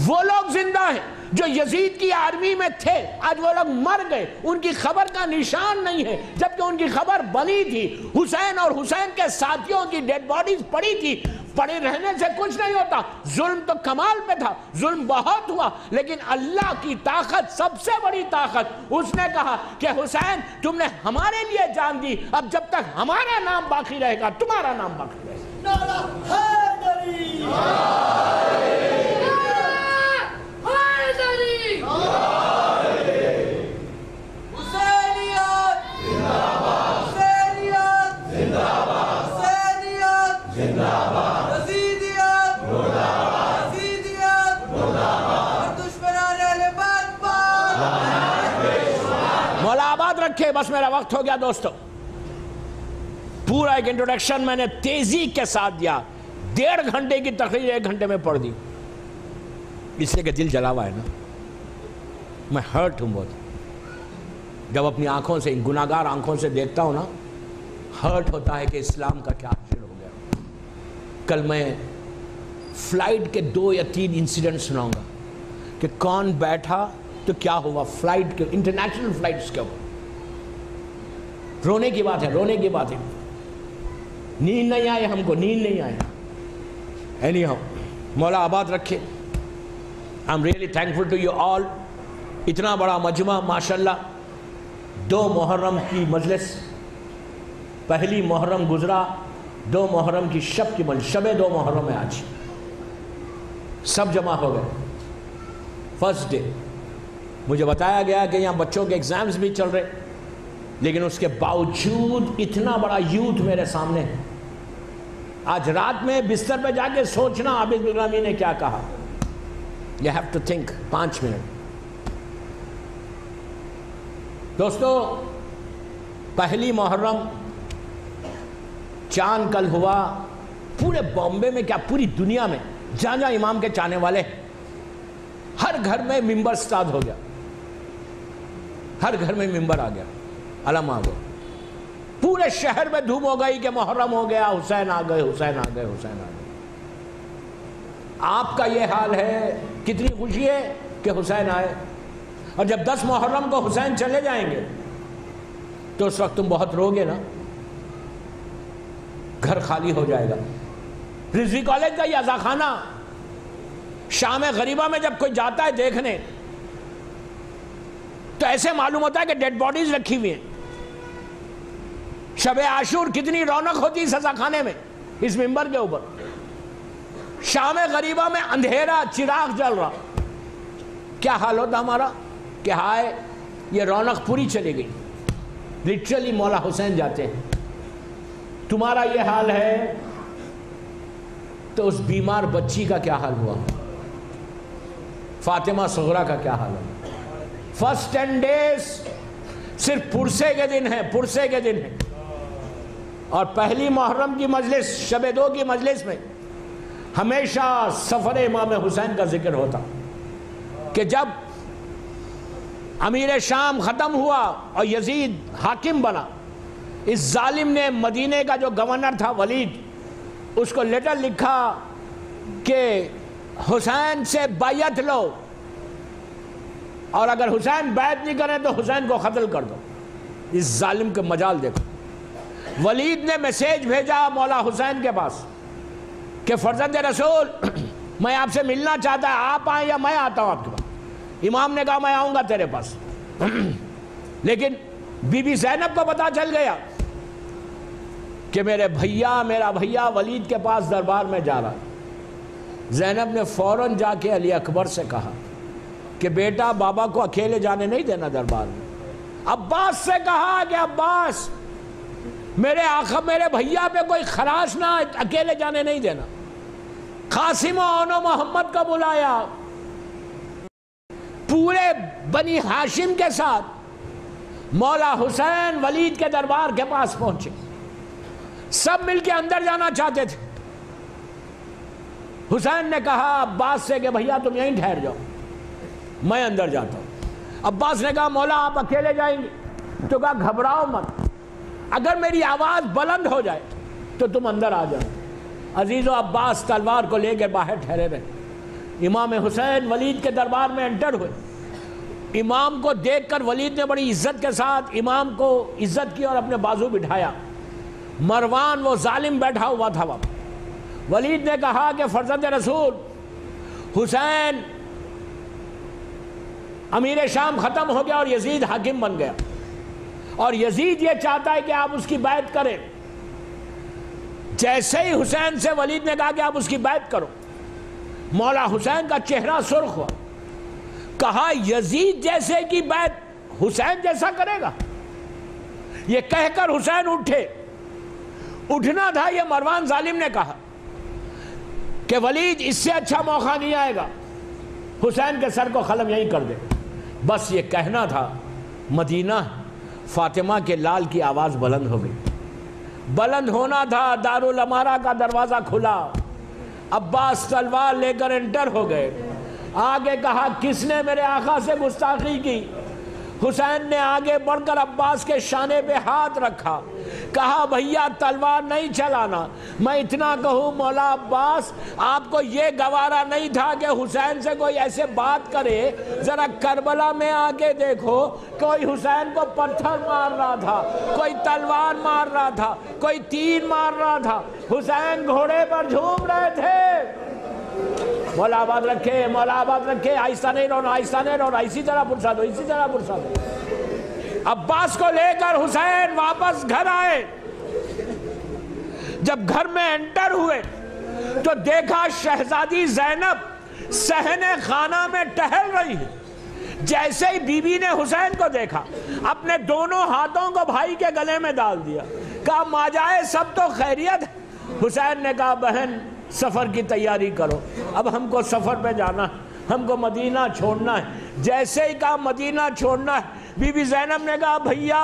وہ لوگ زندہ ہیں. جو یزید کی آرمی میں تھے آج وہ لوگ مر گئے، ان کی خبر کا نشان نہیں ہے، جبکہ ان کی خبر بنی تھی. حسین اور حسین کے ساتھیوں کی ڈیڈ باڈیز پڑی تھی. پڑے رہنے سے کچھ نہیں ہوتا. ظلم تو کمال پہ تھا، ظلم بہت ہوا، لیکن اللہ کی طاقت سب سے بڑی طاقت. اس نے کہا کہ حسین تم نے ہمارے لیے جان دی، اب جب تک ہمارا نام باقی رہے گا تمہارا نام باقی رہے گا. نعرہ حیدری، مولا آباد رکھے. بس میرا وقت ہو گیا دوستو. پورا ایک انٹروڈکشن میں نے تیزی کے ساتھ دیا. 1.5 گھنٹے کی تقریر 1 گھنٹے میں پڑھ دی، اس لیے کہ دل جلا ہوا ہے نا. میں ہرٹ ہوں بہت. جب اپنی آنکھوں سے، گناہگار آنکھوں سے دیکھتا ہوں نا، ہرٹ ہوتا ہے کہ اسلام کا کیا حاصل ہو گیا. کل میں فلائٹ کے 2 یا 3 انسیڈنٹ سناؤں گا کہ کون بیٹھا تو کیا ہوا. فلائٹ کے، انٹرنیشنل فلائٹس کے اوپر رونے کی بات ہے، رونے کی بات ہے. نیند نہیں آئے ہم کو، نیند نہیں آئے. اینی ہاؤ مولا آباد رکھے. I am really thankful to you all. اتنا بڑا مجمع ماشاءاللہ. 2 محرم کی مجلس، پہلی محرم گزرا، 2 محرم کی شب کی مجلس، شب 2 محرم ہے آج. سب جمع ہو گئے. فرسٹ ڈے مجھے بتایا گیا کہ یہاں بچوں کے ایگزامز بھی چل رہے، لیکن اس کے باوجود اتنا بڑا یوتھ میرے سامنے ہے. آج رات میں بستر پہ جا کے سوچنا عابد غلامی نے کیا کہا. You have to think. 5 minute. دوستو پہلی محرم چاند کل ہوا. پورے بامبے میں کیا پوری دنیا میں جہاں جہاں امام کے چاہنے والے، ہر گھر میں ممبر سٹارٹ ہو گیا. ہر گھر میں ممبر آ گیا، علم آ گیا. پورے شہر میں دھوم ہو گئی کہ محرم ہو گیا، حسین آ گئے، حسین آ گئے، حسین آ گئے. آپ کا یہ حال ہے. کتنی خوشی ہے کہ حسین آئے. اور جب 10 محرم کو حسین چلے جائیں گے تو اس وقت تم بہت روگے نا. گھر خالی ہو جائے گا۔ رضوی کالج کا یہ عزاخانہ شام غریبہ میں جب کوئی جاتا ہے دیکھنے تو ایسے معلوم ہوتا ہے کہ ڈیڈ باڈیز رکھی ہوئی ہیں۔ شب عاشور کتنی رونق ہوتی اس عزاخانے میں، اس منبر کے اوپر۔ شام غریبہ میں اندھیرا، چراغ جل رہا، کیا حال ہوتا ہمارا کہ ہائے یہ رونق پوری چلی گئی۔ لٹرلی مولا حسین جاتے ہیں، تمہارا یہ حال ہے تو اس بیمار بچی کا کیا حال ہوا، فاطمہ صغرا کا کیا حال ہوا۔ فرسٹ 10 days صرف پرسے کے دن ہیں، پرسے کے دن ہیں، اور پہلی محرم کی مجلس، شب 2 کی مجلس میں ہمیشہ سفر امام حسین کا ذکر ہوتا کہ جب امیر شام ختم ہوا اور یزید حاکم بنا، اس ظالم نے مدینے کا جو گورنر تھا ولید، اس کو لیٹر لکھا کہ حسین سے بیعت لو، اور اگر حسین بیعت نہیں کرے تو حسین کو قتل کر دو۔ اس ظالم کے مجال دیکھو۔ ولید نے میسیج بھیجا مولا حسین کے پاس کہ فرزند رسول میں آپ سے ملنا چاہتا ہے، آپ آئیں یا میں آتا ہوں آپ کے پاس۔ امام نے کہا میں آؤں گا تیرے پاس، لیکن بی بی زینب کو پتا چل گیا کہ میرا بھیا ولید کے پاس دربار میں جا رہا ہے۔ زینب نے فوراً جا کے علی اکبر سے کہا کہ بیٹا بابا کو اکیلے جانے نہیں دینا دربار میں۔ عباس سے کہا کہ عباس میرے آقا میرے بھیا پہ کوئی خراش نہ، اکیلے جانے نہیں دینا۔ قاسم و محمد کو بلایا، پورے بنی ہاشم کے ساتھ مولا حسین ولید کے دربار کے پاس پہنچے، سب مل کے اندر جانا چاہتے تھے۔ حسین نے کہا عباس سے کہ بھیا تم یہیں ٹھہر جاؤ، میں اندر جاتا ہوں۔ عباس نے کہا مولا آپ اکیلے جائیں گے؟ تو کہا گھبراؤ مت، اگر میری آواز بلند ہو جائے تو تم اندر آ جاؤ۔ عزیزو عباس تلوار کو لے کے باہر ٹھہرے رہے۔ امام حسین ولید کے دربار میں انٹر ہوئے۔ امام کو دیکھ کر ولید نے بڑی عزت کے ساتھ امام کو عزت کی اور اپنے بازو بٹھایا۔ مروان وہ ظالم بیٹھا ہوا تھا وہاں۔ ولید نے کہا کہ فرزند رسول حسین امیر شام ختم ہو گیا اور یزید حاکم بن گیا، اور یزید یہ چاہتا ہے کہ آپ اس کی بیعت کریں۔ جیسے ہی حسین سے ولید نے کہا کہ آپ اس کی بیعت کرو، مولا حسین کا چہرہ سرخ ہوا، کہا یزید جیسے کی بیعت حسین جیسا کرے گا؟ یہ کہہ کر حسین اٹھے، اٹھنا تھا، یہ مروان ظالم نے کہا کہ ولید اس سے اچھا موقع نہیں آئے گا، حسین کے سر کو قلم یہیں کر دے۔ بس یہ کہنا تھا، مدینہ فاطمہ کے لال کی آواز بلند ہو گئی۔ بلند ہونا تھا، دارالامارہ کا دروازہ کھلا، عباس تلوار لے کر انٹر ہو گئے۔ آگے کہا کس نے میرے آقا سے گستاخی کی؟ حسین نے آگے بڑھ کر عباس کے شانے پہ ہاتھ رکھا، کہا بھیا تلوار نہیں چلانا۔ میں اتنا کہوں مولا عباس آپ کو یہ گوارا نہیں تھا کہ حسین سے کوئی ایسے بات کرے؟ ذرا کربلا میں آگے دیکھو، کوئی حسین کو پتھر مار رہا تھا، کوئی تلوار مار رہا تھا، کوئی تیر مار رہا تھا، حسین گھوڑے پر جھوم رہے تھے۔ مولا آباد رکھے، مولا آباد رکھے، آہستہ نہیں رونا، آہستہ نہیں رونا، اسی طرح پرسا دو، اسی طرح پرسا دو۔ عباس کو لے کر حسین واپس گھر آئے۔ جب گھر میں انٹر ہوئے تو دیکھا شہزادی زینب صحن خانہ میں ٹہل رہی ہے۔ جیسے ہی بی بی نے حسین کو دیکھا، اپنے دونوں ہاتھوں کو بھائی کے گلے میں ڈال دیا، کہا ماں جائے سب تو خیریت ہے۔ حسین نے کہا بہن سفر کی تیاری کرو، اب ہم کو سفر پہ جانا ہے، ہم کو مدینہ چھوڑنا ہے۔ جیسے ہی کہا مدینہ چھوڑنا ہے، بی بی زینب نے کہا بھیا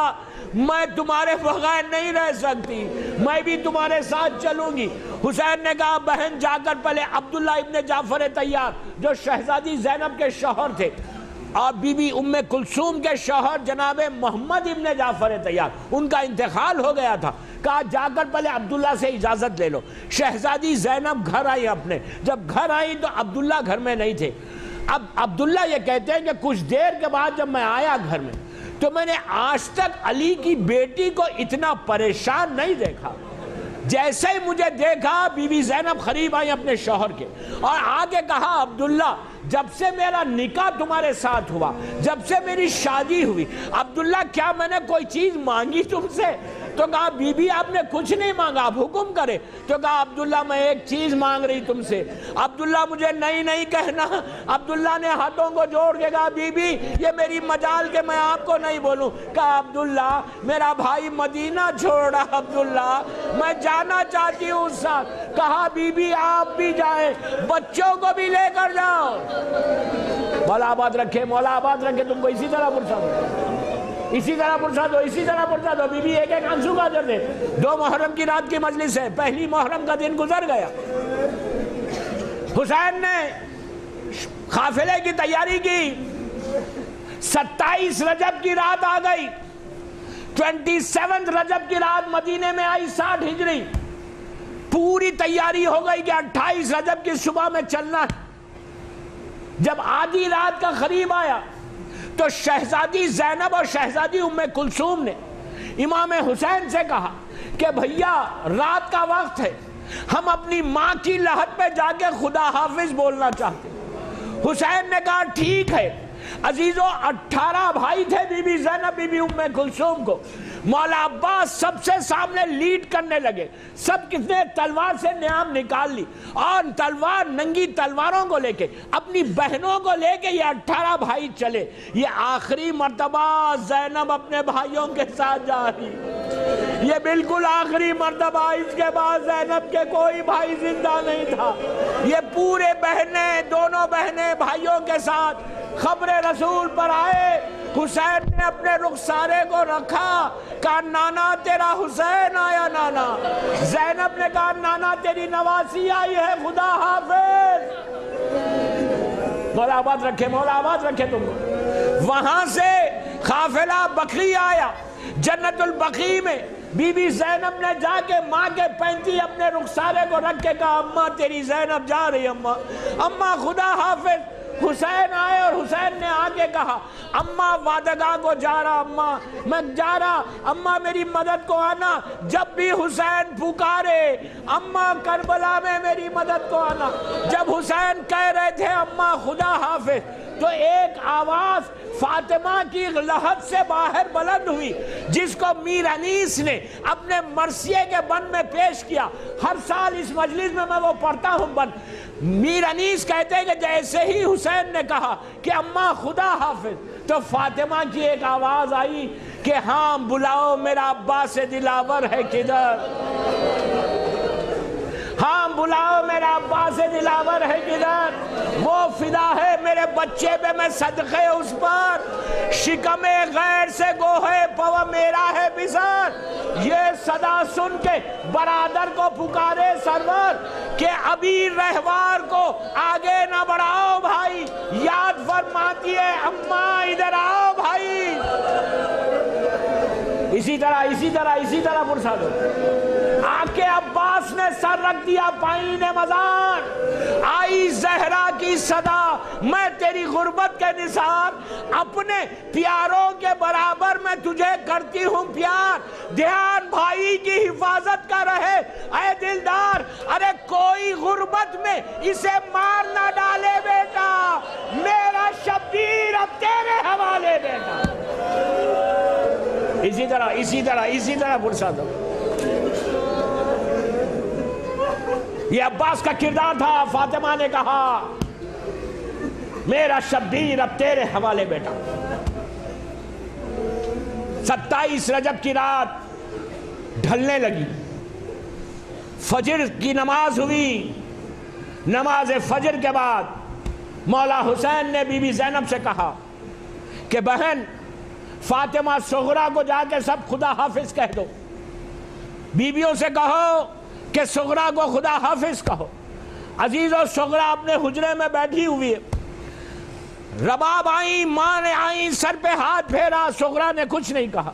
میں تمہارے بغیر نہیں رہ سکتی، میں بھی تمہارے ساتھ چلوں گی۔ حسین نے کہا بہن جا کر پہلے عبداللہ ابن جعفر طیار جو شہزادی زینب کے شوہر تھے، اور بی بی ام کلثوم کے شوہر جناب محمد ابن جعفر طیار، ان کا انتقال ہو گیا تھا، کہا جا کر پہلے عبداللہ سے اجازت لے لو۔ شہزادی زینب گھر آئی اپنے، جب گھر آئی تو عبداللہ گھر میں نہیں تھے۔ اب عبداللہ یہ کہتے ہیں کہ کچھ دیر کے بعد جب میں آیا گھر میں تو میں نے آج تک علی کی بیٹی کو اتنا پریشان نہیں دیکھا۔ جیسے ہی مجھے دیکھا بی بی زینب قریب آئی اپنے شوہر کے اور آگے کہا عبداللہ جب سے میرا نکاح تمہارے ساتھ ہوا، جب سے میری شادی ہوئی، عبداللہ کیا میں نے کوئی چیز مانگی تم سے؟ تو کہا بی بی آپ نے کچھ نہیں مانگا، آپ حکم کرے۔ تو کہا عبداللہ میں ایک چیز مانگ رہی تم سے۔ عبداللہ مجھے نہیں کہنا۔ عبداللہ نے ہاتھوں کو جوڑ کے کہا بی بی یہ میری مجال کے میں آپ کو نہیں بولوں۔ کہا عبداللہ میرا بھائی مدینہ چھوڑ رہا، عبداللہ میں جانا چاہتی ہوں اس ساتھ۔ کہا بی بی آپ بھی جائیں، بچوں کو بھی لے کر جاؤ۔ مولا آباد رکھے، مولا آباد رکھے تم کو اسی طرح پرسا دو، اسی طرح پرسا دو، اسی طرح پرسا دو۔ بی بی ایک ایک آنسو کا در دے۔ 2 محرم کی رات کی مجلس ہے، پہلی محرم کا دن گزر گیا۔ حسین نے قافلے کی تیاری کی، 27 رجب کی رات آ گئی، 27 رجب کی رات مدینے میں آئی 60 ہجری۔ پوری تیاری ہو گئی کہ 28 رجب کی صبح میں چلنا ہے۔ جب آدھی رات کا قریب آیا تو شہزادی زینب اور شہزادی ام کلثوم نے امام حسین سے کہا کہ بھیا رات کا وقت ہے، ہم اپنی ماں کی لحد پہ جا کے خدا حافظ بولنا چاہتے ہیں۔ حسین نے کہا ٹھیک ہے۔ عزیزو 18 بھائی تھے بی بی زینب بی بی ام کلثوم کو۔ مولا عباس سب سے سامنے لیڈ کرنے لگے، سب کس نے تلوار سے نیام نکال لی اور تلوار ننگی تلواروں کو لے کے اپنی بہنوں کو لے کے یہ 18 بھائی چلے۔ یہ آخری مرتبہ زینب اپنے بھائیوں کے ساتھ جا رہی، یہ بالکل آخری مرتبہ، اس کے بعد زینب کے کوئی بھائی زندہ نہیں تھا۔ یہ پورے بہنیں، دونوں بہنیں بھائیوں کے ساتھ خبر رسول پر آئے۔ حسین نے اپنے رخسارے کو رکھا، کہا نانا تیرا حسین آیا نانا۔ زینب نے کہا نانا تیری نواسی آئی ہے، خدا حافظ۔ مولا آباد رکھے، مولا آباد رکھے تم کو۔ وہاں سے قافلہ بقیع آیا۔ جنت البقیع میں بی بی زینب نے جا کے ماں کے پینتی اپنے رخسارے کو رکھ کے کہا اماں تیری زینب جا رہی، اماں خدا حافظ۔ حسین آئے اور حسین نے آگے کہا اماں وعدگاہ کو جا رہا، اماں میں جا رہا، اماں میری مدد کو آنا۔ جب بھی حسین پکارے اماں کربلا میں میری مدد کو آنا۔ جب حسین کہہ رہے تھے اماں خدا حافظ تو ایک آواز فاطمہ کی لحد سے باہر بلند ہوئی، جس کو میر انیس نے اپنے مرثیے کے بند میں پیش کیا۔ ہر سال اس مجلس میں وہ پڑھتا ہوں بند۔ میر انیس کہتے ہیں کہ جیسے ہی حسین نے کہا کہ اماں خدا حافظ تو فاطمہ کی ایک آواز آئی کہ ہاں بلاؤ میرا عباس دلاور ہے کدھر، ہاں بلاؤ میرا عباس دلاور ہے کدھر، وہ فدا ہے میرے بچے پہ میں صدقے اس پر، شکم غیر سے گوہے پوا میرا ہے بزر۔ یہ صدا سن کے برادر کو پکارے سرور کہ ابھی رہوار کو آگے نہ بڑھاؤ بھائی، یاد فرماتی ہے اماں ادھر آؤ بھائی۔ اسی طرح پرسا دو۔ آکے عباس نے سر رکھ دیا پائین مزار، آئی زہرا کی صدا میں تیری غربت کے نثار، اپنے پیاروں کے برابر میں تجھے کرتی ہوں پیار، دھیان بھائی کی حفاظت کا رہے اے دلدار، ارے کوئی غربت میں اسے مار نہ ڈالے بیٹا، میرا شبیر اب تیرے حوالے بیٹا۔ اسی طرح پرسا دو۔ یہ عباس کا کردار تھا۔ فاطمہ نے کہا میرا شبیر اب تیرے حوالے بیٹا۔ 27 رجب کی رات ڈھلنے لگی، فجر کی نماز ہوئی۔ نماز فجر کے بعد مولا حسین نے بی بی زینب سے کہا کہ بہن فاطمہ صغرا کو جا کے سب خدا حافظ کہہ دو، بیویوں سے کہو کہ صغرا کو خدا حافظ کہو۔ عزیزو صغرا اپنے حجرے میں بیٹھی ہوئی ہے، رباب آئیں، ماں نے آئیں، سر پہ ہاتھ پھیرا، صغرا نے کچھ نہیں کہا۔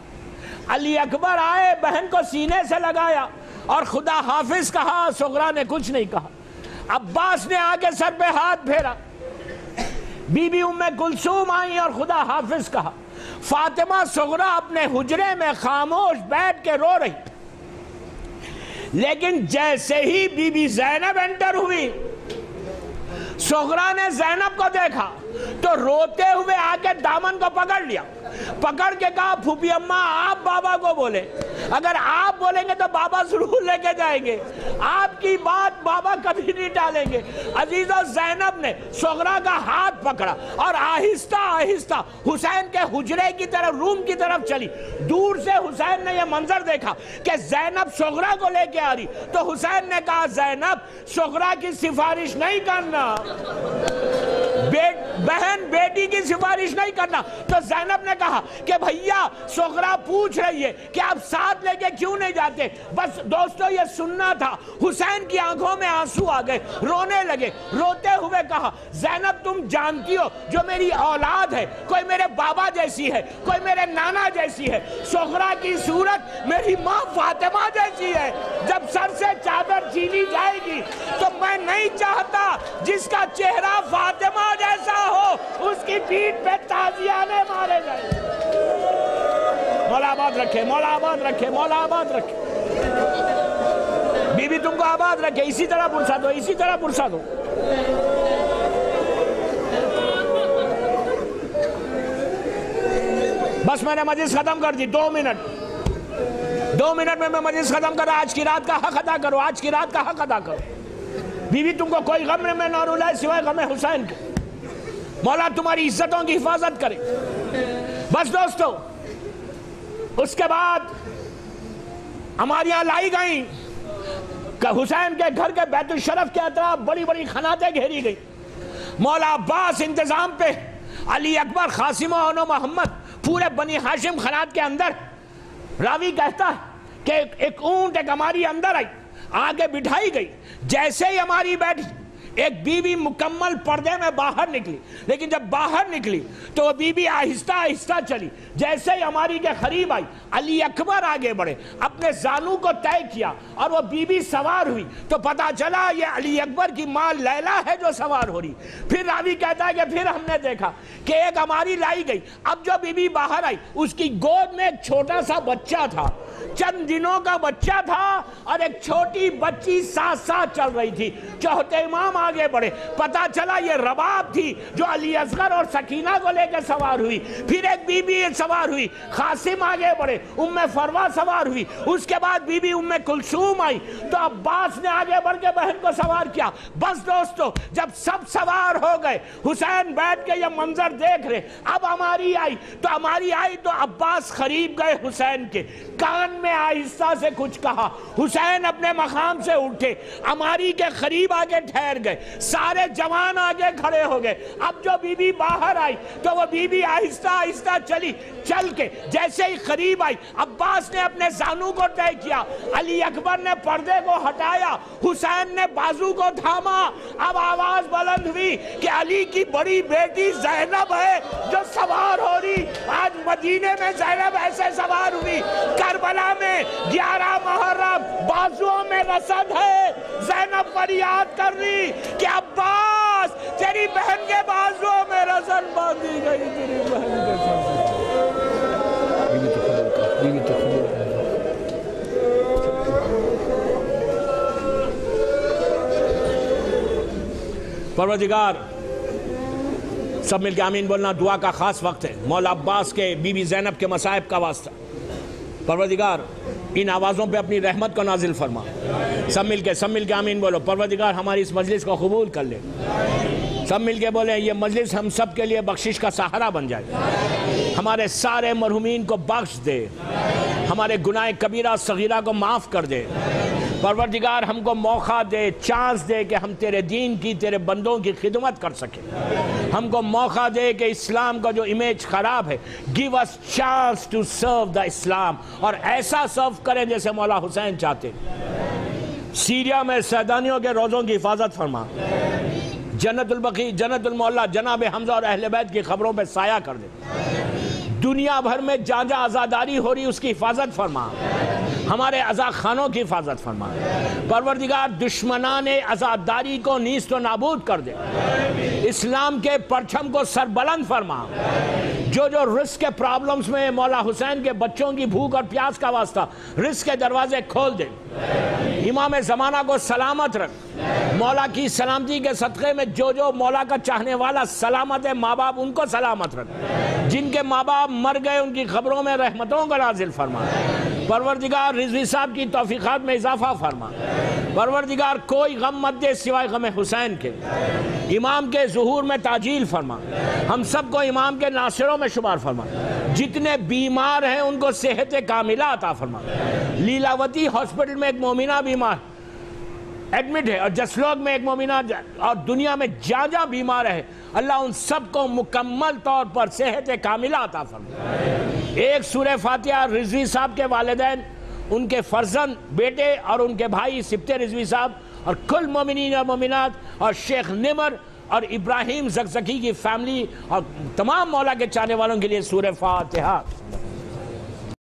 علی اکبر آئے، بہن کو سینے سے لگایا اور خدا حافظ کہا، صغرا نے کچھ نہیں کہا۔ عباس نے آگے سر پہ ہاتھ پھیرا، بی بی ام کلثوم آئیں اور خدا حافظ کہا۔ فاطمہ صغرا اپنے حجرے میں خاموش بیٹھ کے رو رہی، لیکن جیسے ہی بی بی زینب انٹر ہوئی، صغرا نے زینب کو دیکھا تو روتے ہوئے آ کے دامن کو پکڑ لیا، پکڑ کے کہا پھوپھی اماں آپ بابا کو بولے، اگر آپ بولیں گے تو بابا ضرور لے کے جائیں گے، آپ کی بات بابا کبھی نہیں ٹالیں گے۔ عزیزو، زینب نے صغرا کا ہاتھ پکڑا اور آہستہ آہستہ حسین کے حجرے کی طرف، روم کی طرف چلی۔ دور سے حسین نے یہ منظر دیکھا کہ زینب صغرا کو لے کے آ رہی، تو حسین نے کہا زینب صغرا کی سفارش نہیں کرنا، بہن بیٹی کی سفارش نہیں کرنا۔ تو زینب نے کہا کہ بھیا صغرا پوچھ رہی ہے کہ آپ ساتھ لے کے کیوں نہیں جاتے۔ بس دوستو یہ سننا تھا۔ حسین کی آنکھوں میں آنسو آ گئے، رونے لگے، روتے ہوئے کہا زینب تم جانتی ہو جو میری اولاد ہے، کوئی میرے بابا جیسی ہے، کوئی میرے نانا جیسی ہے، صغرا کی صورت میری ماں فاطمہ جیسی ہے۔ جب سر سے چادر چھینی جائے گی تو میں نہیں چاہتا جس کا چہرہ فاطمہ جیسا ہو اس کی پیٹھ پہ تازیانے مارے جائیں۔ مولا آباد رکھے، مولا آباد رکھے، مولا آباد رکھے، بی بی تم کو آباد رکھے، اسی طرح پرسا دو، اسی طرح پرسا دو۔ بس میں نے مجلس ختم کر دی، 2 منٹ میں مجلس ختم کر رہا۔ آج کی رات کا حق ادا کرو، آج کی رات کا حق ادا کرو۔ بیوی تم کو کوئی غم میں نہ رلائے سوائے غم حسین کے۔ مولا تمہاری عزتوں کی حفاظت کرے۔ بس دوستو، اس کے بعد ہمارے یہاں لائی گئیں کہ حسین کے گھر کے بیت الشرف کے اطراف بڑی بڑی خناتیں گھیری گئی۔ مولا عباس انتظام پہ، علی اکبر، قاسم و محمد، پورے بنی ہاشم خنات کے اندر۔ راوی کہتا ہے کہ ایک اونٹ ایک ہماری اندر آئی، آگے بٹھائی گئی، جیسے ہی ہماری بیٹھی ایک بیوی مکمل پردے میں باہر نکلی، لیکن جب باہر نکلی تو وہ بیوی آہستہ آہستہ چلی، جیسے ہی ہماری کے قریب آئی علی اکبر آگے بڑھے، اپنے زانو کو طے کیا اور وہ بیوی سوار ہوئی تو پتا چلا یہ علی اکبر کی ماں لیلا ہے جو سوار ہو رہی۔ پھر راوی کہتا ہے کہ پھر ہم نے دیکھا کہ ایک ہماری لائی گئی، اب جو بیوی باہر آئی اس کی گود میں ایک چھوٹا سا بچہ تھا، چند دنوں کا بچہ تھا، اور ایک چھوٹی بچی ساتھ ساتھ چل رہی تھی۔ چوتھے امام آگے بڑھے، پتا چلا یہ رباب تھی جو علی اصغر اور سکینہ کو لے کے سوار ہوئی۔ پھر ایک بی بی سوار ہوئی، قاسم آگے بڑھے، ام فروہ سوار ہوئی، اس کے بعد بی بی ام کلثوم آئی، تو عباس نے آگے بڑھ کے بہن کو سوار کیا۔ بس دوستو، جب سب سوار ہو گئے، حسین بیٹھ کے یہ منظر دیکھ رہے، اب ہماری آئی تو عباس قریب گئے حسین کے، کان میں آہستہ سے کچھ کہا، حسین اپنے مقام سے اٹھے، ہماری کے قریب آگے ٹھہر گئے، سارے جوان آگے کھڑے ہو گئے۔ اب جو بی بی باہر آئی تو وہ بی بی آہستہ آہستہ چلی، چل کے جیسے ہی قریب آئی عباس نے اپنے زانو کو طے کیا، علی اکبر نے پردے کو ہٹایا، حسین نے بازو کو تھاما۔ اب آواز بلند ہوئی کہ علی کی بڑی بیٹی زینب ہے جو سوار ہو رہی۔ آج مدینے میں زینب ایسے سوار ہوئی، کربلا میں 11 محرم بازوؤں میں رسد ہے، زینب فریاد کر رہی کہ عباس تیری بہن کے بازوؤں میں رسد باندھی گئی، تیری بہن کے ساتھ۔ پروردگار، سب مل کے آمین بولنا، دعا کا خاص وقت ہے، مولا عباس کے بی بی زینب کے مصائب کا واسطہ۔ پروردگار ان آوازوں پہ اپنی رحمت کو نازل فرما۔ سب مل کے آمین بولو، پروردگار ہماری اس مجلس کو قبول کر لے۔ سب مل کے بولیں یہ مجلس ہم سب کے لیے بخشش کا سہارا بن جائے، ہمارے سارے مرحومین کو بخش دے، ہمارے گناہ کبیرہ صغیرہ کو معاف کر دے۔ پروردگار ہم کو موقع دے، چانس دے کہ ہم تیرے دین کی، تیرے بندوں کی خدمت کر سکیں۔ ہم کو موقع دے کہ اسلام کا جو امیج خراب ہے، give us chance to serve the اسلام، اور ایسا سرو کریں جیسے مولا حسین چاہتے۔ سیریا میں سیدانیوں کے روزوں کی حفاظت فرما، جنت البقیع، جنت المعلا، جناب حمزہ اور اہل بیت کی خبروں پہ سایہ کر دے۔ دنیا بھر میں جہاں جہاں آزاداری ہو رہی اس کی حفاظت فرما، ہمارے عزا خانوں کی حفاظت فرما۔ پروردگار دشمنان عزاداری کو نیست و نابود کر دے، اسلام کے پرچم کو سربلند فرما۔ جو رزق کے پرابلمز میں مولا حسین کے بچوں کی بھوک اور پیاس کا واسطہ رزق کے دروازے کھول دے، امام زمانہ کو سلامت رکھ، مولا کی سلامتی کے صدقے میں جو مولا کا چاہنے والا سلامت ہے، ماں باپ ان کو سلامت رکھ، جن کے ماں باپ مر گئے ان کی قبروں میں رحمتوں کا نازل فرما، پروردگار رضوی صاحب کی توفیقات میں اضافہ فرما، پروردگار کوئی غم مت دے سوائے غم حسین کے، امام کے ظہور میں تعجیل فرما، ہم سب کو امام کے ناصروں میں شمار فرما، جتنے بیمار ہیں ان کو صحت کاملہ عطا فرما، لیلاوتی ہاسپٹل میں ایک مومنہ بیمار ایڈمٹ ہے، اور جسلوگ میں ایک مومنہ، اور دنیا میں جہاں جہاں بیمار ہے، اللہ ان سب کو مکمل طور پر صحت کاملہ عطا فرما۔ ایک سورہ فاتحہ رضوی صاحب کے والدین، ان کے فرزند بیٹے اور ان کے بھائی سبت رضوی صاحب اور کل مومنین اور مومنات اور شیخ نمر اور ابراہیم زکزکی کی فیملی اور تمام مولا کے چاہنے والوں کے لیے سورہ فاتحہ۔